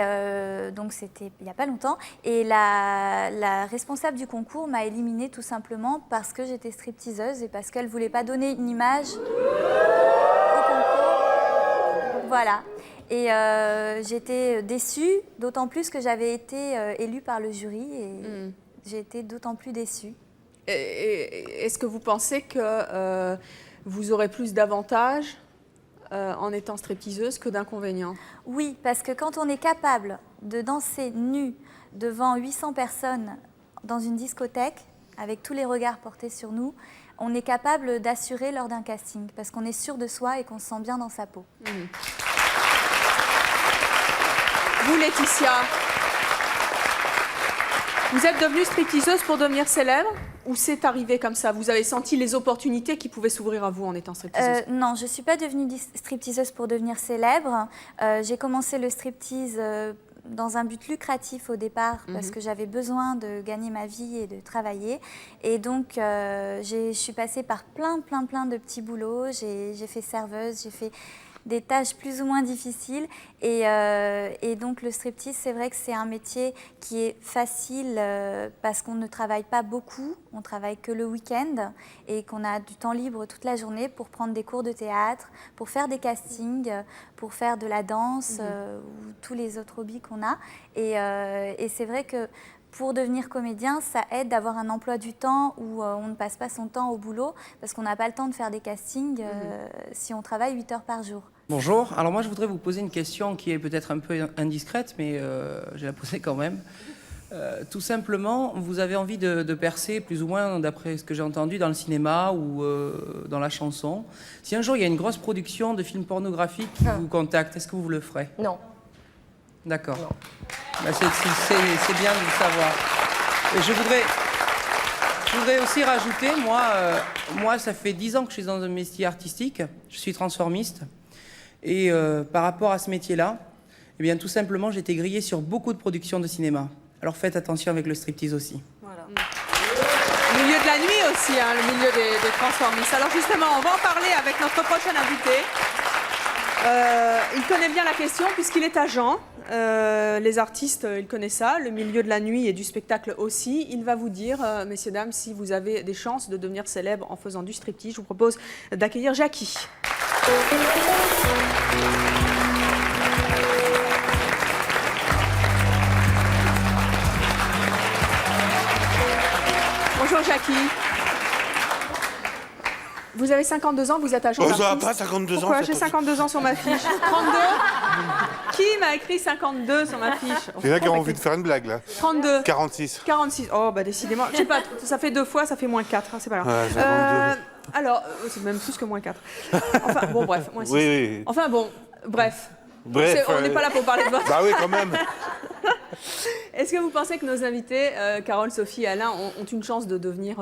donc c'était il n'y a pas longtemps. Et la responsable du concours m'a éliminée tout simplement parce que j'étais stripteaseuse et parce qu'elle ne voulait pas donner une image au concours. Voilà. Et j'étais déçue, d'autant plus que j'avais été élue par le jury et j'ai été d'autant plus déçue. Est-ce que vous pensez que vous aurez plus d'avantages en étant stripteaseuse que d'inconvénients? Oui, parce que quand on est capable de danser nu devant 800 personnes dans une discothèque, avec tous les regards portés sur nous, on est capable d'assurer lors d'un casting, parce qu'on est sûr de soi et qu'on se sent bien dans sa peau. Vous, Laetitia, vous êtes devenue stripteaseuse pour devenir célèbre ou c'est arrivé comme ça? Vous avez senti les opportunités qui pouvaient s'ouvrir à vous en étant stripteaseuse? Non, je ne suis pas devenue stripteaseuse pour devenir céèbre. J'ai commencé le striptease dans un but lucratif au départ parce que j'avais besoin de gagner ma vie et de travailler. Et donc, je suis passée par plein de petits boulots. J'ai fait serveuse, j'ai fait des tâches plus ou moins difficiles. Et donc, le striptease, c'est vrai que c'est un métier qui est facile parce qu'on ne travaille pas beaucoup, on travaille que le week-end et qu'on a du temps libre toute la journée pour prendre des cours de théâtre, pour faire des castings, pour faire de la danse ou tous les autres hobbies qu'on a. Et c'est vrai que pour devenir comédien, ça aide d'avoir un emploi du temps où on ne passe pas son temps au boulot parce qu'on n'a pas le temps de faire des castings si on travaille 8 heures par jour. Bonjour, alors moi je voudrais vous poser une question qui est peut-être un peu indiscrète, mais je vais la poser quand même. Tout simplement, vous avez envie de percer plus ou moins, d'après ce que j'ai entendu, dans le cinéma ou dans la chanson. Si un jour il y a une grosse production de films pornographiques qui vous contacte, est-ce que vous le ferez? Non. D'accord. Bah, c'est bien de le savoir. Et je voudrais aussi rajouter, moi, ça fait 10 ans que je suis dans un métier artistique. Je suis transformiste. Et par rapport à ce métier-là, eh bien, tout simplement, j'ai été grillée sur beaucoup de productions de cinéma. Alors faites attention avec le striptease aussi. Voilà. Le milieu de la nuit aussi, hein, le milieu des transformistes. Alors justement, on va en parler avec notre prochain invité. Il connaît bien la question puisqu'il est agent. Les artistes, il connaît ça, le milieu de la nuit et du spectacle aussi. Il va vous dire, messieurs, dames, si vous avez des chances de devenir célèbre en faisant du striptease. Je vous propose d'accueillir Jackie. Bonjour Jackie. Vous avez 52 ans, vous êtes agent d'artiste. Oh, ça va pas, 52 ans. Pourquoi j'ai 52 ans sur ma fiche? 32? Qui m'a écrit 52 sur ma fiche? Il y en a qui ont envie de faire une blague, là. 32. 46. 46. Oh, bah décidément. Je sais pas, ça fait 2 fois, ça fait moins 4. Hein, c'est pas grave. Ouais, 52. Alors, c'est même plus que moins 4. Enfin, bon, bref. Moins 6. Oui. Enfin, bon, bref. Bref. On n'est pas là pour parler de votre... Bah oui, quand même. Est-ce que vous pensez que nos invités, Carole, Sophie et Alain, ont une chance de devenir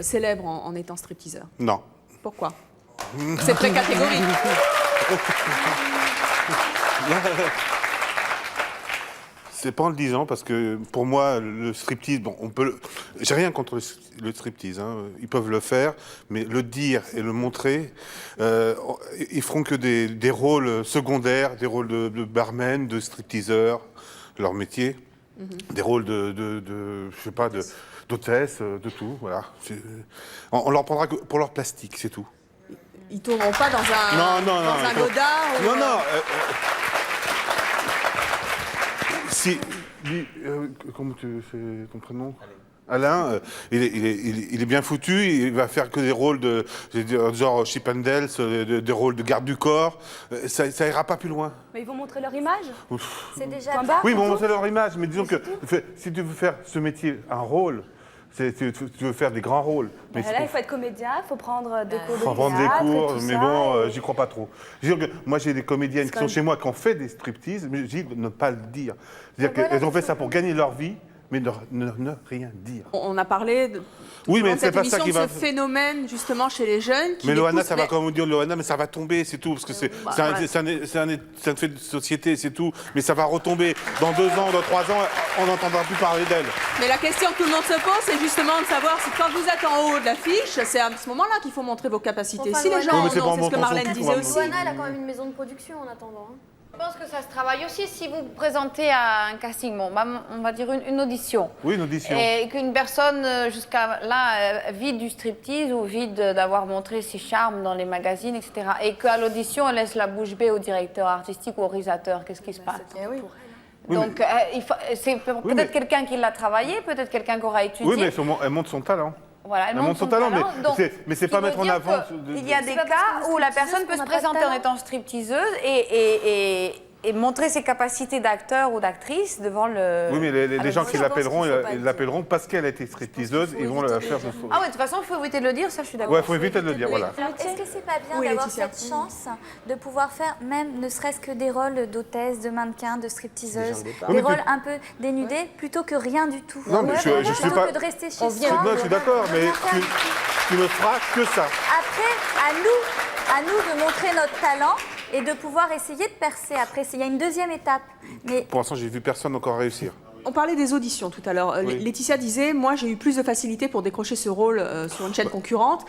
célèbres en étant stripteaseurs? Non. Pourquoi? C'est très catégorique. C'est pas en le disant, parce que pour moi, le striptease, bon, on peut. J'ai rien contre le striptease, hein, ils peuvent le faire, mais le dire et le montrer, ils feront que des rôles secondaires, des rôles de barman, de stripteaseurs, leur métier. des rôles je sais pas, d'hôtesse, de tout, voilà. On leur prendra que pour leur plastique, c'est tout. Ils tourneront pas dans un godard ou... Non. Si, comment c'est ton prénom ? Alain, il est bien foutu, il va faire que des rôles de genre Chip and Dale, des rôles de garde du corps. Ça ira pas plus loin. Mais ils vont montrer leur image. C'est déjà Point barre. Oui, ils vont montrer leur image, mais disons que si tu veux faire ce métier un rôle, tu veux faire des grands rôles. Mais là, il faut être comédien, il faut prendre des cours de faut prendre des théâtre et cours, tout mais ça, bon, et- j'y crois pas trop. Je veux dire que moi, j'ai des comédiennes qui sont chez moi qui ont fait des striptease, mais je dis de ne pas le dire. C'est-à-dire qu'elles ont fait ça pour gagner leur vie, mais ne rien dire. On a parlé Oui, mais dans c'est cette pas ça émission qui de va... ce phénomène justement chez les jeunes qui Mais les Loana, pousse, ça va mais- comme vous dire Loana, mais ça va tomber, c'est tout, parce que c'est un fait de société, c'est tout. Mais ça va retomber. Dans 2 ans, dans 3 ans, on n'entendra plus parler d'elle. Mais la question que tout le monde se pose, c'est justement de savoir si quand vous êtes en haut de l'affiche, c'est à ce moment-là qu'il faut montrer vos capacités. Enfin, si les Loana- gens Oui, mais en c'est ont, pas en c'est ce que montant son Marlène cul qu'on disait va aussi. Loana, elle a quand même une maison de production en attendant. hein. Je pense que ça se travaille aussi si vous vous présentez à un casting, bon, on va dire une audition. Oui, une audition. Et qu'une personne jusqu'à là vide du striptease ou vide d'avoir montré ses charmes dans les magazines, etc. Et qu'à l'audition, elle laisse la bouche bée au directeur artistique ou au réalisateur. Qu'est-ce qui se passe? Oui, Donc, c'est peut-être mais- quelqu'un qui l'a travaillé, peut-être quelqu'un qui aura étudié. Oui, mais elle montre son talent. Voilà, elle montre son talent, mais c'est pas mettre en avant... Il y a des cas où la personne peut se présenter en étant stripteaseuse et montrer ses capacités d'acteur ou d'actrice devant le... Oui, mais les gens qui je pense l'appelleront, qu'il faut pas ils l'appelleront parce qu'elle a été stripteaseuse, ils vont la faire de faux. Ah oui, de toute façon, il faut éviter de le dire, ça je suis d'accord. Ouais, il faut éviter de le dire, voilà. Est-ce que c'est pas bien Oui, d'avoir Laetitia. cette chance de pouvoir faire même ne serait-ce que des rôles d'hôtesse, de mannequin, de stripteaseuse, Oui, des mais rôles un peu dénudés plutôt que rien du tout. Non, mais je suis Plutôt pas... que de rester chez Non, soi. je suis d'accord, mais tu ne feras que ça. Après, à nous de montrer notre talent et de pouvoir essayer de percer. Après, il y a une deuxième étape. Mais Pour l'instant, j'ai vu personne encore réussir. On parlait des auditions tout à l'heure. Oui. Laetitia disait, moi j'ai eu plus de facilité pour décrocher ce rôle sur une chaîne concurrente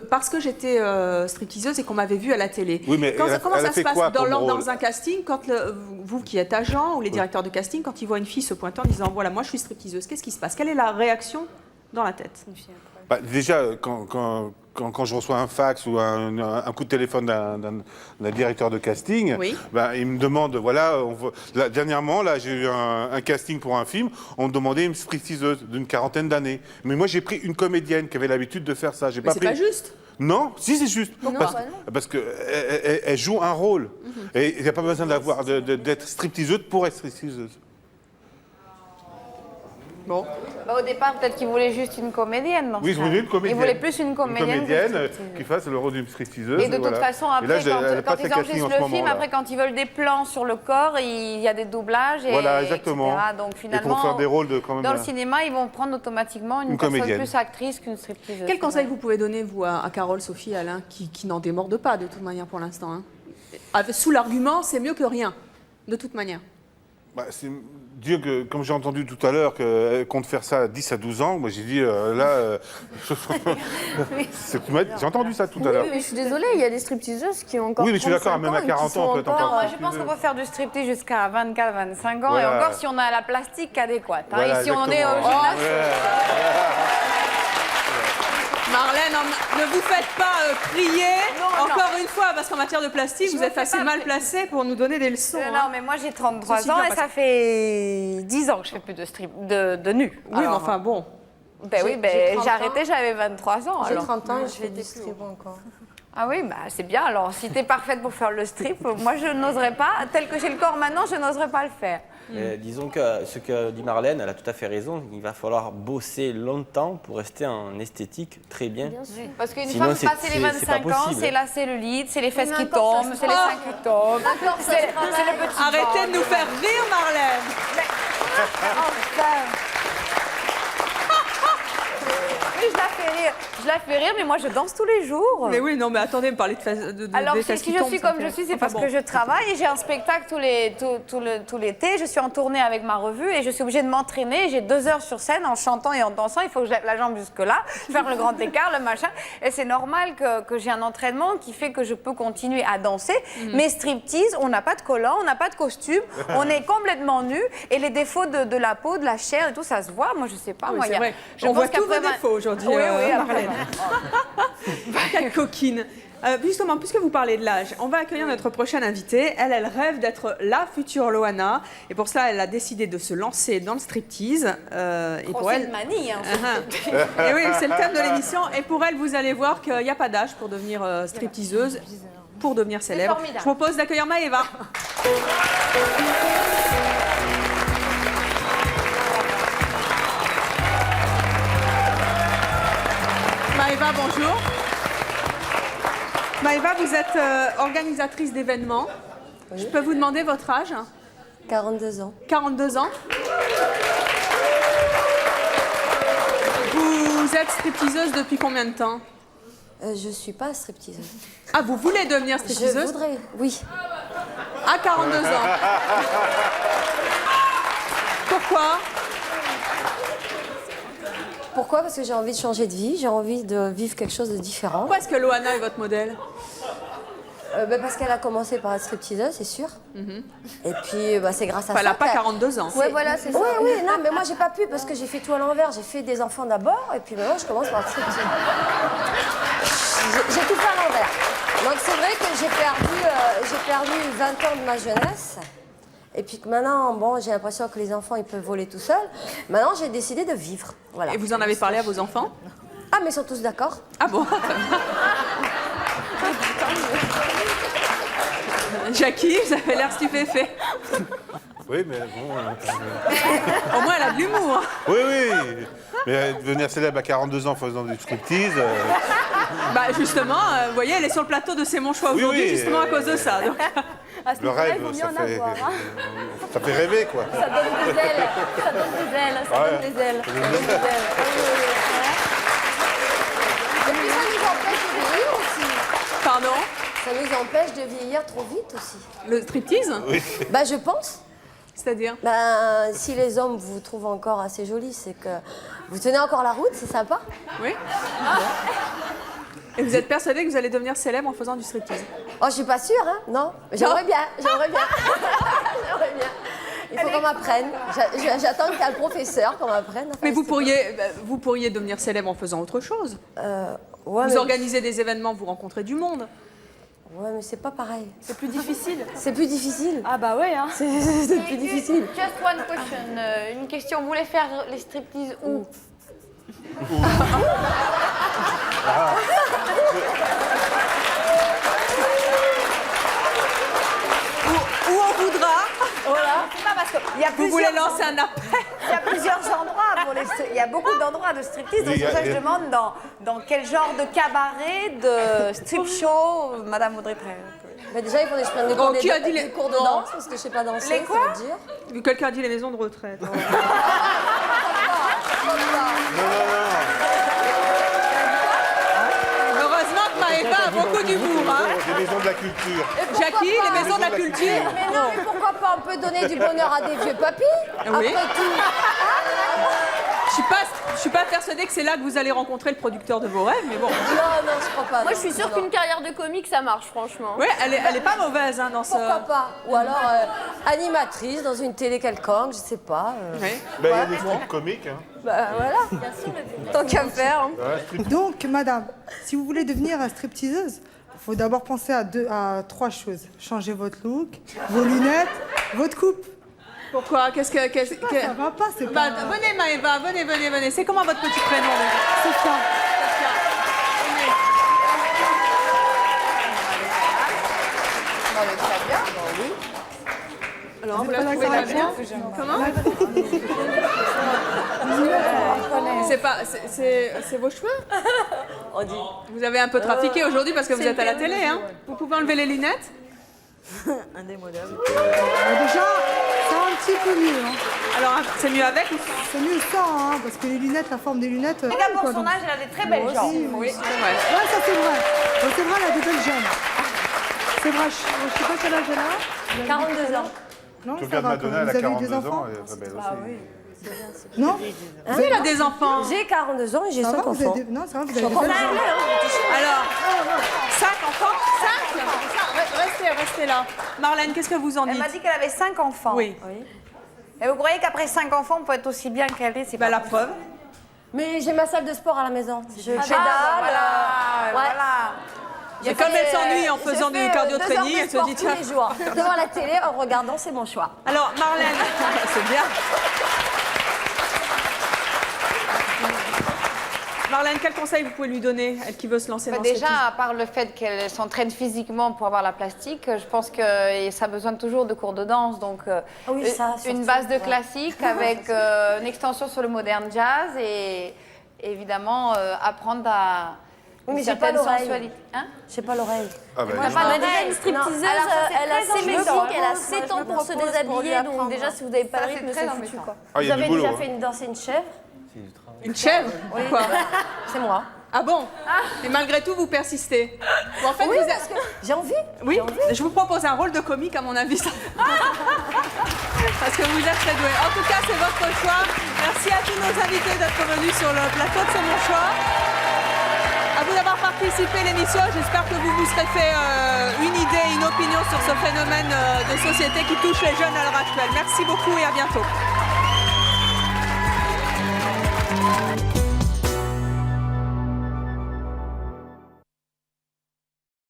parce que j'étais stripteaseuse et qu'on m'avait vue à la télé. Oui, mais Comment elle a ça se fait passe quoi comme rôle dans un casting, quand vous qui êtes agent ou les directeurs de casting, quand ils voient une fille se pointer en disant voilà, moi je suis stripteaseuse, qu'est-ce qui se passe? Quelle est la réaction dans la tête? Bah, déjà, quand je reçois un fax ou un coup de téléphone d'un directeur de casting, Oui. bah, il me demande, voilà, dernièrement, là, j'ai eu un casting pour un film, on me demandait une stripteaseuse d'une 40aine d'années. Mais moi, j'ai pris une comédienne qui avait l'habitude de faire ça. J'ai Mais c'est pris... pas juste. Non, si c'est juste. Non, parce, bah non. parce que elle joue un rôle. Et il n'y a pas besoin d'être stripteaseuse pour être stripteaseuse. Bon. Bah, au départ, peut-être qu'il voulait juste une comédienne. Oui, je voulais une comédienne. Il voulait plus une comédienne. qui fasse le rôle d'une stripteaseuse. Et de toute façon, Et là, après, elle quand passe ils le casting enregistrent en ce le moment, film, là. après, quand ils veulent des plans sur le corps, il y a des doublages. Et, Voilà, exactement. etc. Donc Et finalement, pour faire des rôles de quand même... dans le cinéma, ils vont prendre automatiquement une Une personne comédienne. plus actrice qu'une stripteaseuse. Quel conseil vous pouvez donner, vous, à Carole, Sophie, Alain, qui n'en démorde pas de toute manière pour l'instant hein sous l'argument, c'est mieux que rien, de toute manière. Bah, c'est dire que, comme j'ai entendu tout à l'heure, qu'elle compte faire ça à 10 à 12 ans, moi j'ai dit, j'ai entendu ça tout à l'heure. Oui, mais je suis désolée, il y a des stripteaseuses qui ont encore. Oui, mais je suis d'accord, 35 même à ans et qui 40 sont ans, on peut être encore- encore Non, moi je pense qu'on peut faire du striptease jusqu'à 24-25 ans, Voilà. et encore si on a la plastique adéquate. Hein, Voilà, et si on est au exactement. gymnase. Marlène, ne vous faites pas crier, Non, encore une fois, parce qu'en matière de plastique, Je vous me êtes fais assez pas mal placé pour nous donner des leçons. Non, hein. mais moi j'ai 33 Ceci ans dit, et parce ça fait 10 ans que je fais plus de nu. Oui, mais enfin bon. Ben oui, j'ai arrêté, j'avais 23 ans. J'ai alors. 30 ans et je fais du strip encore. Ah oui, bah c'est bien. Alors, si t'es parfaite pour faire le strip, moi je n'oserais pas. Tel que j'ai le corps maintenant, je n'oserais pas le faire. Disons que ce que dit Marlène, elle a tout à fait raison. Il va falloir bosser longtemps pour rester en esthétique très bien. Oui, parce qu'une Sinon, femme passée les c'est pas 25 ans, possible. c'est la cellulite, c'est les fesses Mais qui n'importe, tombent, ça se c'est les fera. seins qui tombent, N'importe, ça c'est se fera. le petit Arrêtez ventre. de nous faire rire, Marlène. Mais je la fais fais rire, mais moi je danse tous les jours. Mais oui, non, mais attendez, me parler Alors, des si fesses qui je tombent, suis ça me comme fait- je suis, c'est Enfin, parce bon. que je travaille et j'ai un spectacle tout l'été. Je suis en tournée avec ma revue et je suis obligée de m'entraîner. J'ai 2 heures sur scène en chantant et en dansant. Il faut que j'aille la jambe jusque-là, faire le grand écart, le machin. Et c'est normal que j'ai un entraînement qui fait que je peux continuer à danser. Mais striptease, on n'a pas de collant, on n'a pas de costume, on est complètement nus. Et les défauts de la peau, de la chair et tout, ça se voit. Moi, je sais pas. Oui, moi, c'est vrai. je On pense voit tous vos qu'après défauts aujourd'hui, Oui, après, Marlène. Quelle coquine. Justement, puisque vous parlez de l'âge, on va accueillir notre prochaine invitée. Elle rêve d'être la future Loana. Et pour cela, elle a décidé de se lancer dans le striptease. Et pour c'est elle... une manie, hein, Et oui, c'est le thème de l'émission. Et pour elle, vous allez voir qu'il n'y a pas d'âge pour devenir stripteaseuse, pour devenir célèbre. formidable. Je propose d'accueillir Maëva. Maëva, bonjour. Maëva, vous êtes organisatrice d'événements. Je peux vous demander votre âge? 42 ans. 42 ans. Vous êtes stripteaseuse depuis combien de temps? Je suis pas stripteaseuse. Ah, vous voulez devenir stripteaseuse? Je voudrais, oui. À 42 ans. Pourquoi? Pourquoi? Parce que j'ai envie de changer de vie, j'ai envie de vivre quelque chose de différent. Pourquoi est-ce que Loana est votre modèle? Parce qu'elle a commencé par être stripteaseuse, c'est sûr. Et puis c'est grâce à ça. Elle n'a pas 42 ans. Ouais, voilà, c'est ça. Oui, oui, non, mais moi j'ai pas pu parce que j'ai fait tout à l'envers. J'ai fait des enfants d'abord et puis maintenant je commence par être striptease. J'ai tout fait à l'envers. Donc c'est vrai que j'ai perdu 20 ans de ma jeunesse. Et puis que maintenant, bon, j'ai l'impression que les enfants, ils peuvent voler tout seuls. Maintenant, j'ai décidé de vivre. Voilà. Et vous en avez parlé à vos enfants? Ah, mais ils sont tous d'accord. Ah bon? Jackie, vous avez l'air stupéfait. Oui, mais bon... Au moins, elle a de l'humour. Oui, oui. Mais devenir célèbre à 42 ans faisant du striptease... Bah justement, vous voyez, elle est sur le plateau de C'est mon choix aujourd'hui, justement à cause de ça. Donc... Le rêve, ça fait rêver, quoi. Ça donne des ailes, ça donne des ailes, ça donne des ailes. Ça donne des ailes. Et puis ça nous empêche de vieillir aussi. Pardon? Ça nous empêche de vieillir trop vite aussi. Le striptease? Oui. Bah je pense. C'est-à-dire? Ben, si les hommes vous trouvent encore assez jolie, c'est que vous tenez encore la route, c'est sympa. Oui. Et vous êtes persuadée que vous allez devenir célèbre en faisant du striptease? Oh, je suis pas sûre, hein, non. J'aimerais bien, j'aimerais bien. J'aimerais bien. Il faut qu'on m'apprenne. J'attends qu'il y ait le professeur qu'on m'apprenne. Enfin, Mais vous pourriez devenir célèbre en faisant autre chose. Ouais, Vous organisez des événements, vous rencontrez du monde. Ouais, mais c'est pas pareil. C'est plus difficile. C'est plus difficile. Ah bah ouais, hein. C'est plus difficile. Just one question. Une question. Vous voulez faire les striptease où? Où on voudra. Voilà. C'est pas parce que il y a Vous voulez lancer un appel? Il y a plusieurs endroits pour les il y a beaucoup d'endroits de striptease. Donc c'est pour ça que je demande dans quel genre de cabaret, de strip show, Madame voudrait prendre. Mais déjà, il faudrait que je prenne des cours, qui a dit des cours de danse parce que je sais pas danser. Les quoi? ça veut dire. Quelqu'un a dit les maisons de retraite. Non, non, non. Heureusement que Maëva a beaucoup d'humour. Hein. Des maisons de la culture. Jackie, les maisons de la culture. Mais non, mais pourquoi pas? On peut donner du bonheur à des vieux papis. Oui. Après tout. Je suis pas persuadée que c'est là que vous allez rencontrer le producteur de vos rêves, mais bon. Non, non, je crois pas. Moi, non, je suis sûre non. qu'une carrière de comique, ça marche, franchement. Oui, elle est pas mauvaise hein, dans ce... Pourquoi pas? Ou alors animatrice dans une télé quelconque, je sais pas. Oui. Ben, il y a des strips comiques. Hein. Bah voilà. Tant qu'à faire. Donc, madame, si vous voulez devenir stripteaseuse, il faut d'abord penser à 3 choses. Changer votre look, vos lunettes, votre coupe. Pourquoi? Qu'est-ce que... Ça va pas, c'est pas... Venez Maëva, venez. C'est comment votre petit prénom déjà? C'est ça. Très bien. Oui. Alors, vous la trouvez là bien? Comment? C'est vos cheveux? On dit. Vous avez un peu trafiqué aujourd'hui parce que vous êtes à la télé, hein? Vous pouvez enlever les lunettes? Déjà, ça va un petit peu mieux. Hein. Alors, c'est mieux avec ou C'est mieux sans, hein, parce que les lunettes, la forme des lunettes... Regarde, pour son âge, elle a des très belles jambes. Oui, c'est vrai. Ouais, ça c'est vrai. C'est vrai, elle a des belles jambes. C'est vrai, je sais pas quel âge elle a. 42 ans. Non, Tu ça regardes va, Madonna, quand elle a vous avez eu des 42 ans, enfants. elle est très belle aussi. Non Vous elle a des enfants. J'ai 42 ans et j'ai 5 enfants. Non, ça va, vous avez des belles jambes. Alors, 5 enfants 5 Restez là. Marlène, qu'est-ce que vous en dites? Elle m'a dit qu'elle avait 5 enfants. Oui. Et vous croyez qu'après 5 enfants, on peut être aussi bien calé? C'est pas la preuve. Mais j'ai ma salle de sport à la maison. Je pédale. Voilà. Et comme elle s'ennuie en faisant du cardio-training, elle se dit tiens. Tous les jours, devant la télé, en regardant, c'est mon choix. Alors, Marlène, c'est bien. Marlène, quel conseil vous pouvez lui donner, elle qui veut se lancer dans ce déjà, à part le fait qu'elle s'entraîne physiquement pour avoir la plastique, je pense que ça a besoin toujours de cours de danse. Donc, une base de classique avec une extension sur le modern jazz et évidemment apprendre à Oui, mais une j'ai pas certaine l'oreille. sensualité. Hein? J'ai pas l'oreille. Ah bah, Moi, déjà une stripteaseuse, elle a ses musiques, elle a ses temps pour se déshabiller, donc déjà si vous n'avez pas le rythme, c'est foutu quoi. Ah, il y Vous a du avez boulot, déjà hein. fait une danse et une chèvre? Une chèvre? Oui. Quoi? C'est moi. Ah bon? Et malgré tout, vous persistez. Bon, en fait, Oui, vous parce que j'ai envie. Oui, je vous propose un rôle de comique à mon avis. Parce que vous êtes très doué. En tout cas, c'est votre choix. Merci à tous nos invités d'être venus sur le plateau de C'est mon choix. À vous d'avoir participé à l'émission. J'espère que vous vous serez fait une idée, une opinion sur ce phénomène de société qui touche les jeunes à l'heure actuelle. Merci beaucoup et à bientôt.